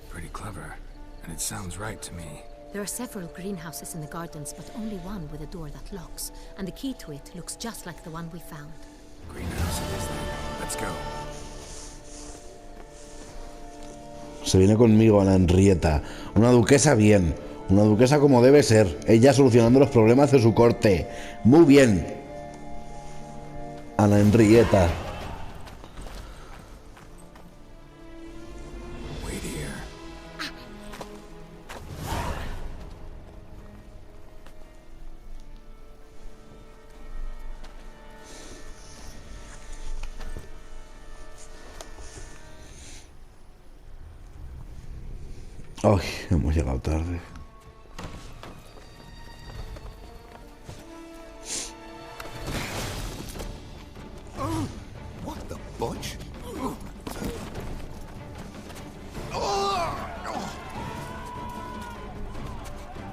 Pretty clever. And it sounds right to me.
There are several greenhouses in the gardens, but only one with a door that locks. And the key to it looks just like the one we found.
Greenhouse it is then. Let's go.
Se viene conmigo a la Henrietta. Una duquesa bien. Una duquesa como debe ser. Ella solucionando los problemas de su corte. Muy bien. A la Henrietta. Ay, hemos llegado tarde.
What the bunch?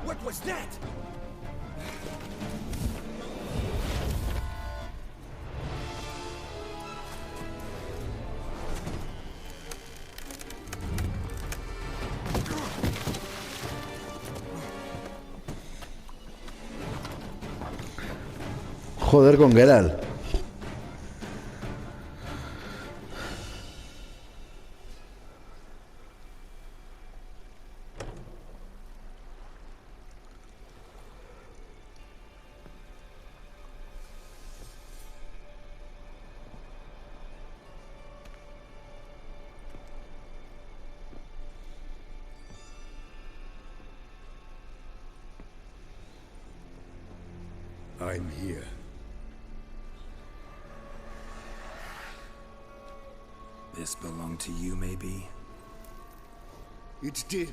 What was that?
Joder con Geralt.
I'm here.
This belonged to you, maybe?
It did,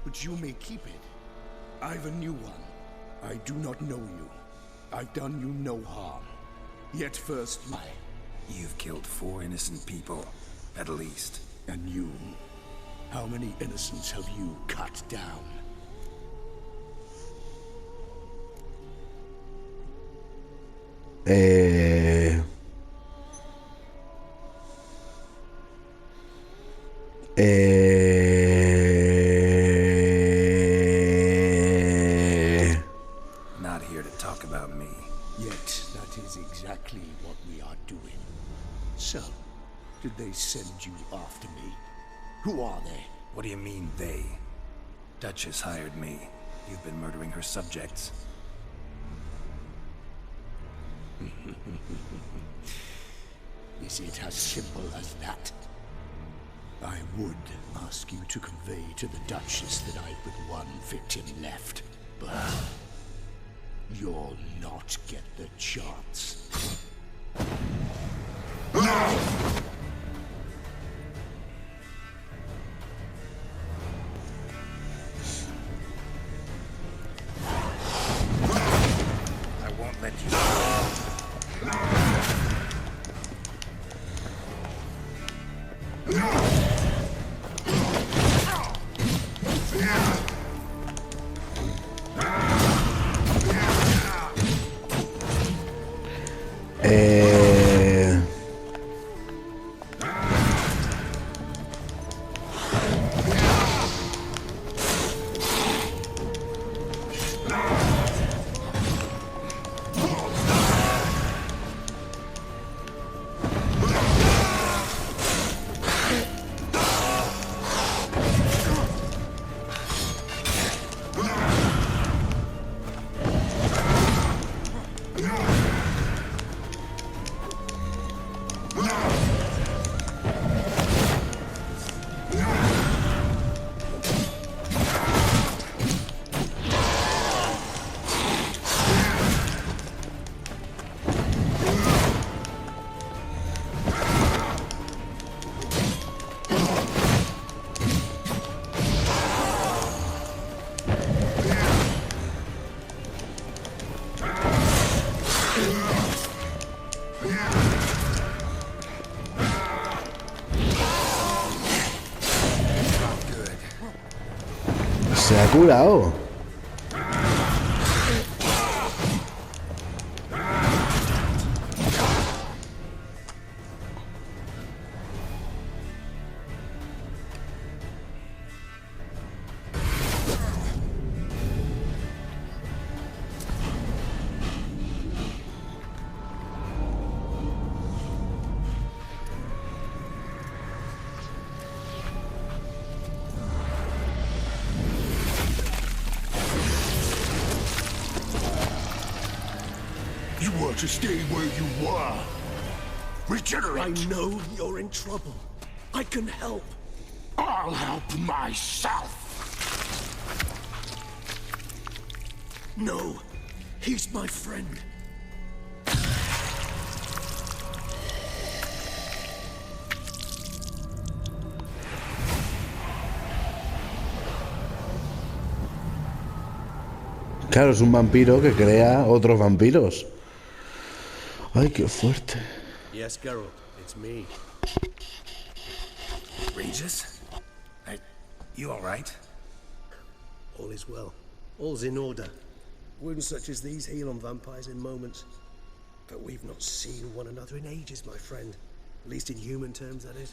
but you may keep it. I've a new one. I do not know you. I've done you no harm. Yet first,
You've killed 4 innocent people, at least.
And you? How many innocents have you cut down?
Not here to talk about me.
Yet that is exactly what we are doing. So, did they send you after me? Who are they?
What do you mean, they? Duchess hired me. You've been murdering her subjects.
Is it as simple as that? I would ask you to convey to the Duchess that I've but one victim left, but you'll not get the chance.
I won't let you go.
Se ha curado.
You were to stay where you were. Regenerate.
I know you're in trouble. I can help.
I'll help myself.
No, he's my friend.
Claro, es un vampiro que crea otros vampiros. Ay, qué fuerte.
Yes, Geralt, it's me.
Regis? You all right?
All is well. All's in order. Wounds such as these heal on vampires in moments. But we've not seen one another in ages, my friend. At least in human terms, that is.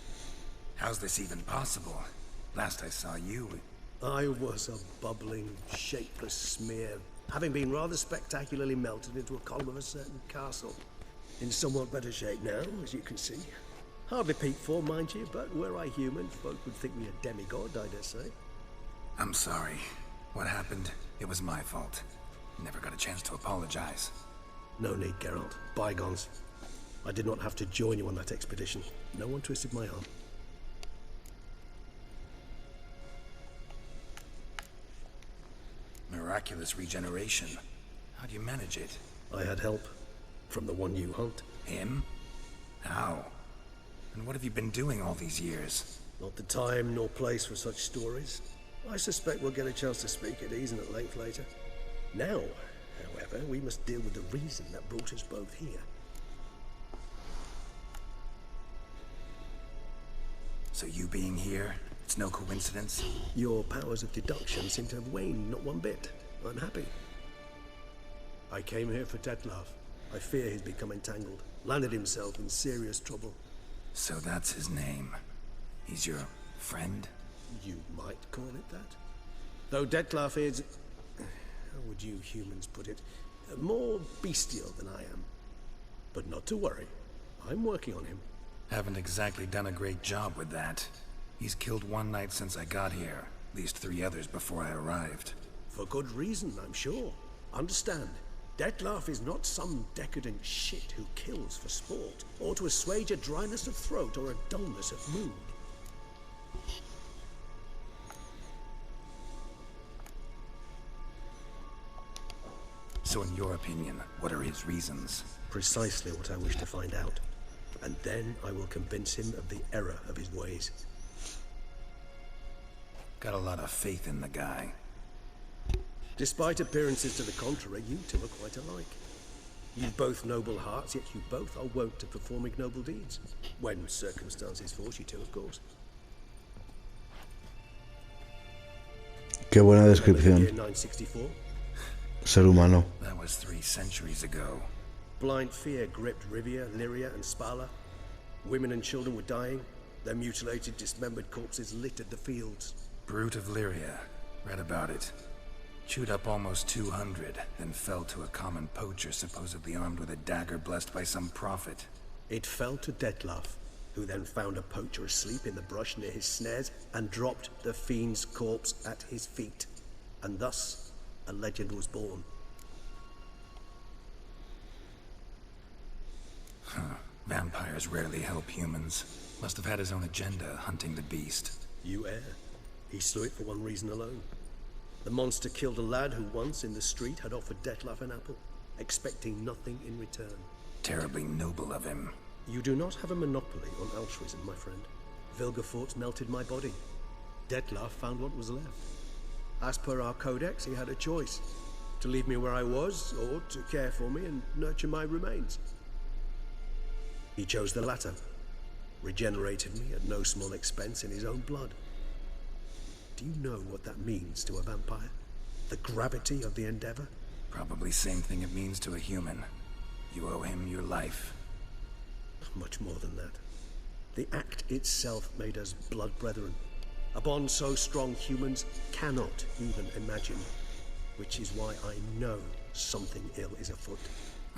How's this even possible? Last I saw you...
I was a bubbling, shapeless smear, having been rather spectacularly melted into a column of a certain castle. In somewhat better shape now, as you can see. Hardly peak form, mind you, but were I human, folk would think me a demigod, I dare say.
I'm sorry. What happened? It was my fault. Never got a chance to apologize.
No need, Geralt. Bygones. I did not have to join you on that expedition. No one twisted my arm.
Miraculous regeneration. How'd you manage it?
I had help. From the one you hunt.
Him? How? And what have you been doing all these years?
Not the time nor place for such stories. I suspect we'll get a chance to speak at ease and at length later. Now, however, we must deal with the reason that brought us both here.
So you being here, it's no coincidence?
Your powers of deduction seem to have waned not one bit. I'm happy. I came here for Detlef. I fear he's become entangled, landed himself in serious trouble.
So that's his name. He's your friend?
You might call it that. Though Detlef is... how would you humans put it? More bestial than I am. But not to worry. I'm working on him.
Haven't exactly done a great job with that. He's killed one knight since I got here. At least 3 others before I arrived.
For good reason, I'm sure. Understand. Detlef is not some decadent shit who kills for sport, or to assuage a dryness of throat or a dullness of mood.
So in your opinion, what are his reasons?
Precisely what I wish to find out. And then I will convince him of the error of his ways.
Got a lot of faith in the guy.
Despite appearances to the contrary, you two are quite alike. You've both noble hearts, yet you both are wont to perform ignoble deeds. When circumstances force you to, of course.
Qué buena descripción.
Year 964.
Ser humano.
That was 3 centuries ago.
Blind fear gripped Rivia, Lyria, and Spala. Women and children were dying. Their mutilated, dismembered corpses littered the fields.
Brute of Lyria. Read about it. Chewed up almost 200, then fell to a common poacher supposedly armed with a dagger blessed by some prophet.
It fell to Detlef, who then found a poacher asleep in the brush near his snares and dropped the fiend's corpse at his feet. And thus, a legend was born.
Huh. Vampires rarely help humans. Must have had his own agenda hunting the beast.
You err. He slew it for one reason alone. The monster killed a lad who once in the street had offered Dettlaff an apple, expecting nothing in return.
Terribly noble of him.
You do not have a monopoly on altruism, my friend. Vilgefortz melted my body. Dettlaff found what was left. As per our codex, he had a choice. To leave me where I was, or to care for me and nurture my remains. He chose the latter. Regenerated me at no small expense in his own blood. Do you know what that means to a vampire? The gravity of the endeavor?
Probably same thing it means to a human. You owe him your life.
Much more than that. The act itself made us blood brethren. A bond so strong humans cannot even imagine. Which is why I know something ill is afoot.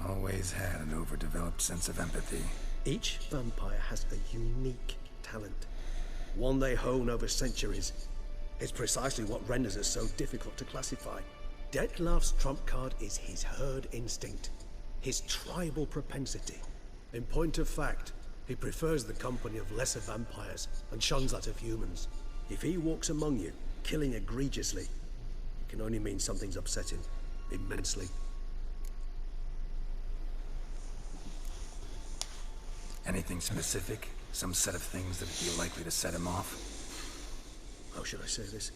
Always had an overdeveloped sense of empathy.
Each vampire has a unique talent. One they hone over centuries. It's precisely what renders us so difficult to classify. Dettlaff's trump card is his herd instinct. His tribal propensity. In point of fact, he prefers the company of lesser vampires and shuns that of humans. If he walks among you, killing egregiously, it can only mean something's upset him immensely.
Anything specific? Some set of things that would be likely to set him off?
How should I say this?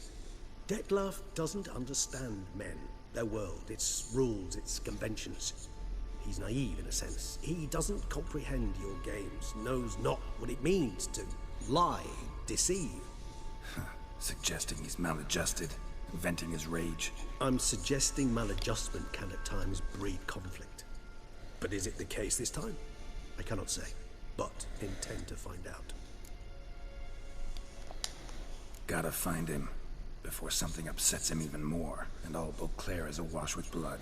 Dettlaff doesn't understand men, their world, its rules, its conventions. He's naive in a sense. He doesn't comprehend your games, knows not what it means to lie, deceive.
Suggesting he's maladjusted, venting his rage.
I'm suggesting maladjustment can at times breed conflict. But is it the case this time? I cannot say, but intend to find out.
Gotta find him, before something upsets him even more, and all Beauclair is awash with blood.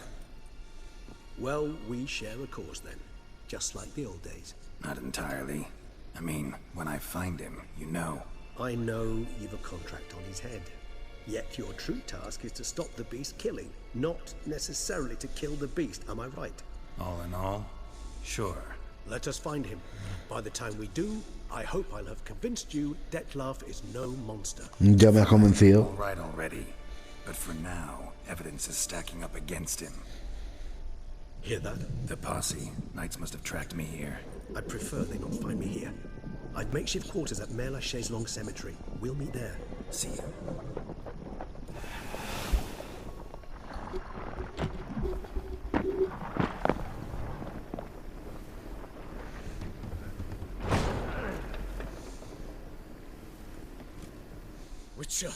Well, we share a cause then, just like the old days.
Not entirely. I mean, when I find him, you know.
I know you've a contract on his head. Yet your true task is to stop the beast killing, not necessarily to kill the beast, am I right?
All in all, sure.
Let us find him. By the time we do, I hope I'll have convinced you Dettlaff is no monster.
Ya me has convencido.
All right already. But for now, evidence is stacking up against him.
Hear that?
The posse. Knights must have tracked me here.
I'd prefer they not find me here. I'd makeshift quarters at Mère Lachaise Long Cemetery. We'll meet there.
See you.
Witcher,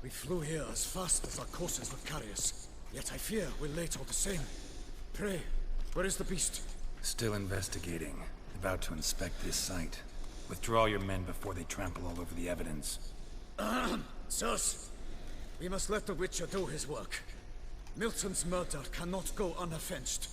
we flew here as fast as our courses would carry us. Yet I fear we're late all the same. Pray, where is the beast?
Still investigating. About to inspect this site. Withdraw your men before they trample all over the evidence.
Sirs, we must let the Witcher do his work. Milton's murder cannot go unavenged.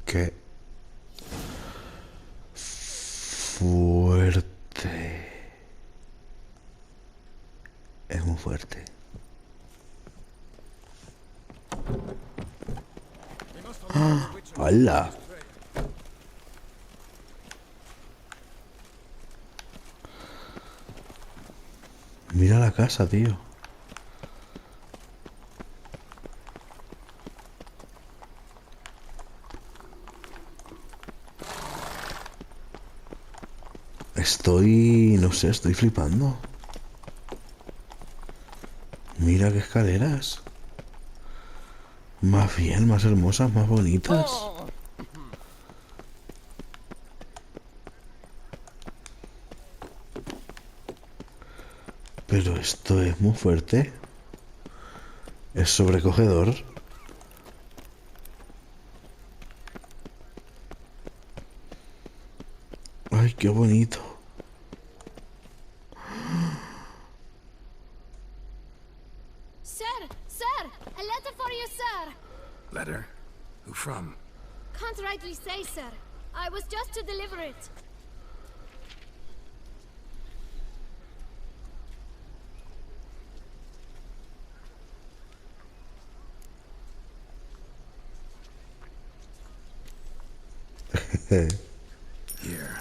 Qué fuerte. Es muy fuerte. ¡Ah! ¡Hala! Mira la casa, tío. No sé, estoy flipando. Mira qué escaleras. Más bien, más hermosas, más bonitas. Pero esto es muy fuerte. Es sobrecogedor. Ay, qué bonito.
Letter? Who from?
Can't rightly say, sir. I was just to deliver it.
Here.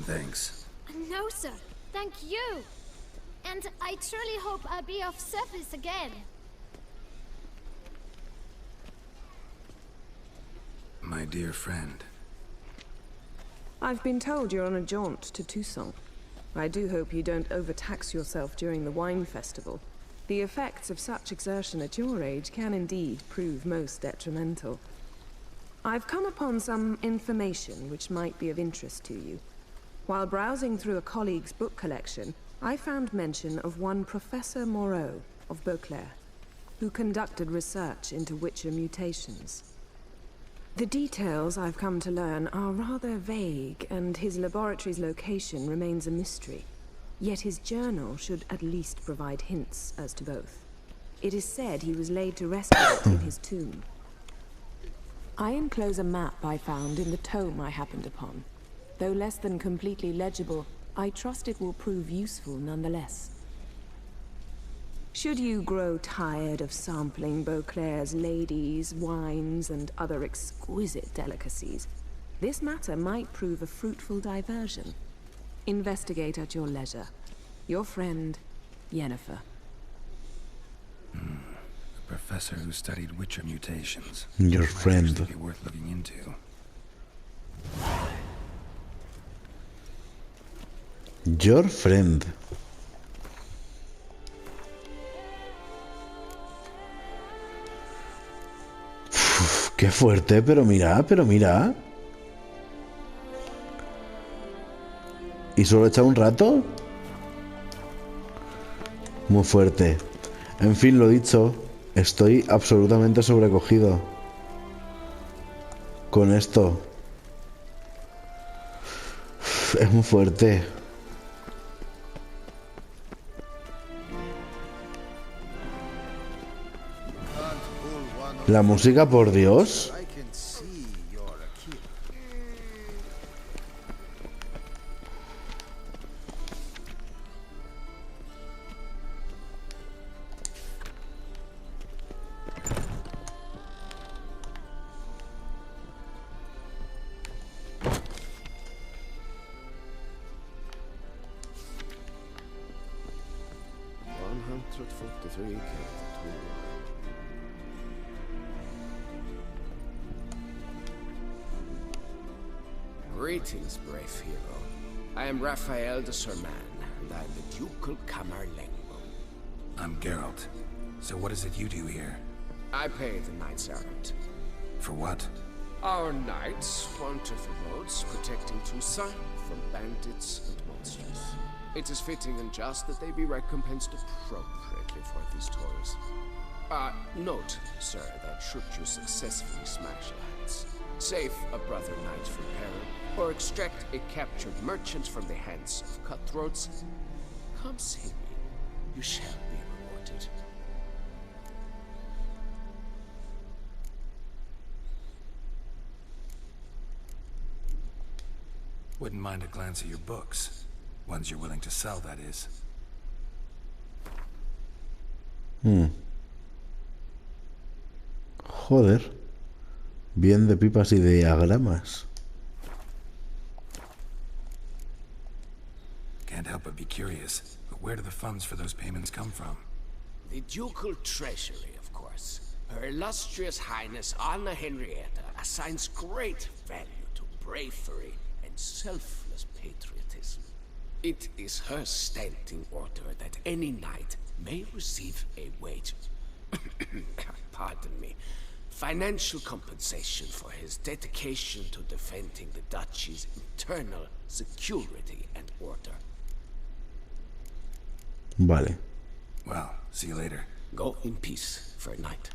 Thanks.
No, sir. Thank you. And I truly hope I'll be of service again.
My dear friend.
I've been told you're on a jaunt to Toussaint. I do hope you don't overtax yourself during the wine festival. The effects of such exertion at your age can indeed prove most detrimental. I've come upon some information which might be of interest to you. While browsing through a colleague's book collection, I found mention of one Professor Moreau of Beauclair, who conducted research into Witcher mutations. The details I've come to learn are rather vague, and his laboratory's location remains a mystery. Yet his journal should at least provide hints as to both. It is said he was laid to rest with it in his tomb. I enclose a map I found in the tome I happened upon. Though less than completely legible, I trust it will prove useful nonetheless. Should you grow tired of sampling Beauclair's ladies, wines, and other exquisite delicacies, this matter might prove a fruitful diversion. Investigate at your leisure. Your friend, Yennefer.
A professor who studied Witcher mutations.
Your
Might
friend.
actually be worth looking into.
Your friend. Uf, qué fuerte, pero mira, pero mira. ¿Y solo he echado un rato? Muy fuerte. En fin, lo dicho, estoy absolutamente sobrecogido con esto. Uf, es muy fuerte. La música, por Dios.
Greetings, brave hero. I am Raphael de Serman, and I am the Ducal Camerlengo.
I'm Geralt. So what is it you do here?
I pay the knights errant.
For what?
Our knights wander the roads, protecting Toussaint from bandits and monsters. It is fitting and just that they be recompensed appropriately for these toils. Note, sir, that should you successfully smash lands, save a brother knight from peril, or extract a captured merchant from the hands of cutthroats, come see me. You shall be rewarded.
Wouldn't mind a glance at your books. Ones you're willing to sell, that is.
Joder. Bien de pipas y diagramas.
Can't help but be curious, but where do the funds for those payments come from?
The ducal treasury, of course. Her illustrious highness Anna Henrietta assigns great value to bravery and selfless patriotism. It is her standing order that any knight may receive a wage, pardon me, financial compensation for his dedication to defending the duchy's internal security and order.
Vale.
Well, see you later.
Go in peace for a night.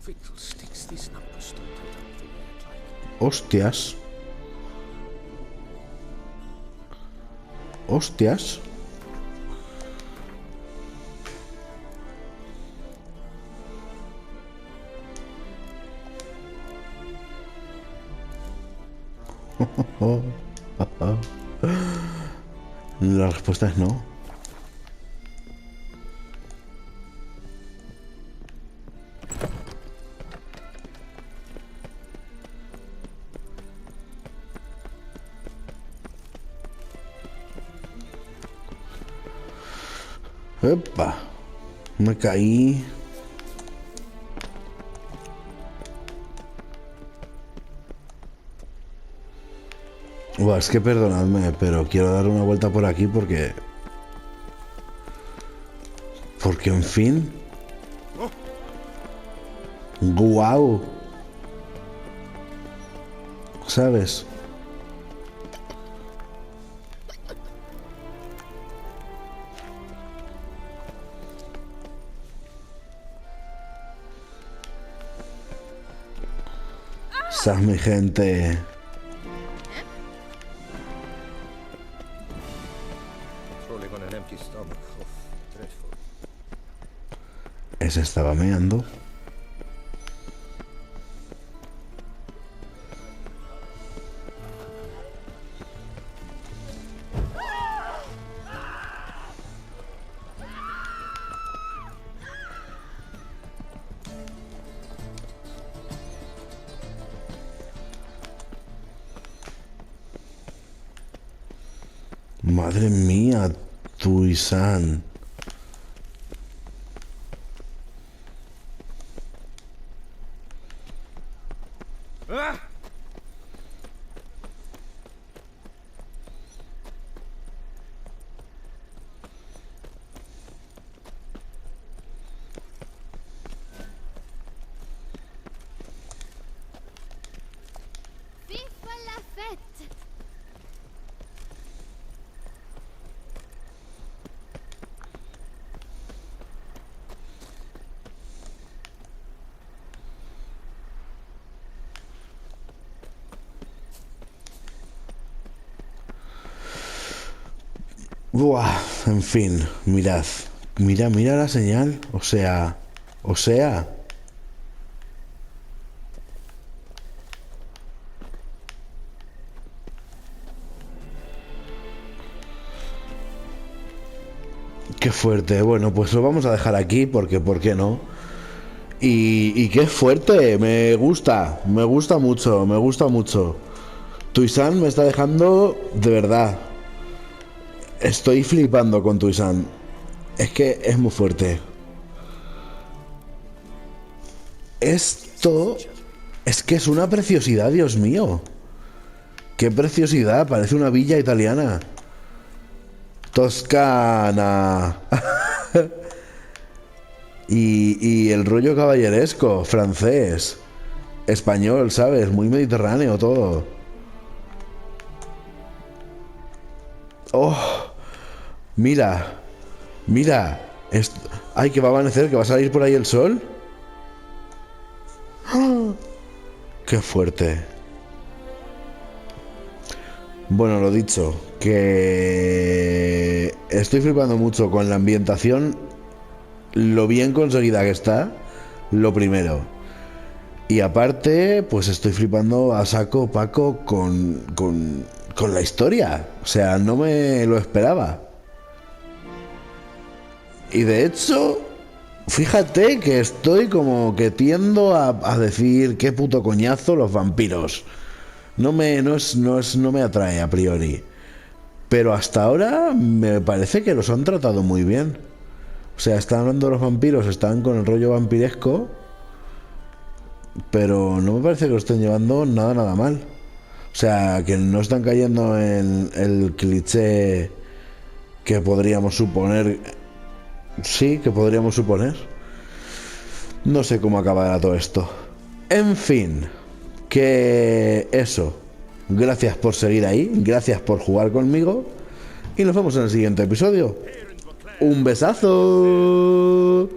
Fiddlesticks, these numbers don't add up the way I'd like.
Hostias. Hostias. La respuesta es no. Epa. Me caí. Buah, es que perdonadme, pero quiero dar una vuelta por aquí porque... Porque, en fin... ¡Guau! ¿Sabes? Esa es mi gente. Ese estaba meando. Madre mía, Tuisan. Buah, en fin, mirad. Mira la señal. O sea. Qué fuerte. Bueno, pues lo vamos a dejar aquí porque, ¿por qué no? Y qué fuerte. Me gusta mucho. Tuisan me está dejando de verdad. Estoy flipando con Tuisan. Es que es muy fuerte. Esto es que es una preciosidad, Dios mío. Qué preciosidad, parece una villa italiana. Toscana. y el rollo caballeresco, francés, español, ¿sabes? Muy mediterráneo todo. Oh. Mira. Ay, que va a amanecer, que va a salir por ahí el sol. ¡Oh! Qué fuerte. Bueno, lo dicho, que estoy flipando mucho con la ambientación, lo bien conseguida que está, lo primero. Y aparte, pues estoy flipando a saco Paco con la historia. O sea, no me lo esperaba. Y de hecho, fíjate que estoy como que tiendo a decir qué puto coñazo los vampiros. No me atrae a priori. Pero hasta ahora me parece que los han tratado muy bien. O sea, están hablando de los vampiros, están con el rollo vampiresco. Pero no me parece que lo estén llevando nada mal. O sea, que no están cayendo en el cliché que podríamos suponer. Sí, que podríamos suponer. No sé cómo acabará todo esto. En fin, que eso. Gracias por seguir ahí, gracias por jugar conmigo. Y nos vemos en el siguiente episodio. ¡Un besazo!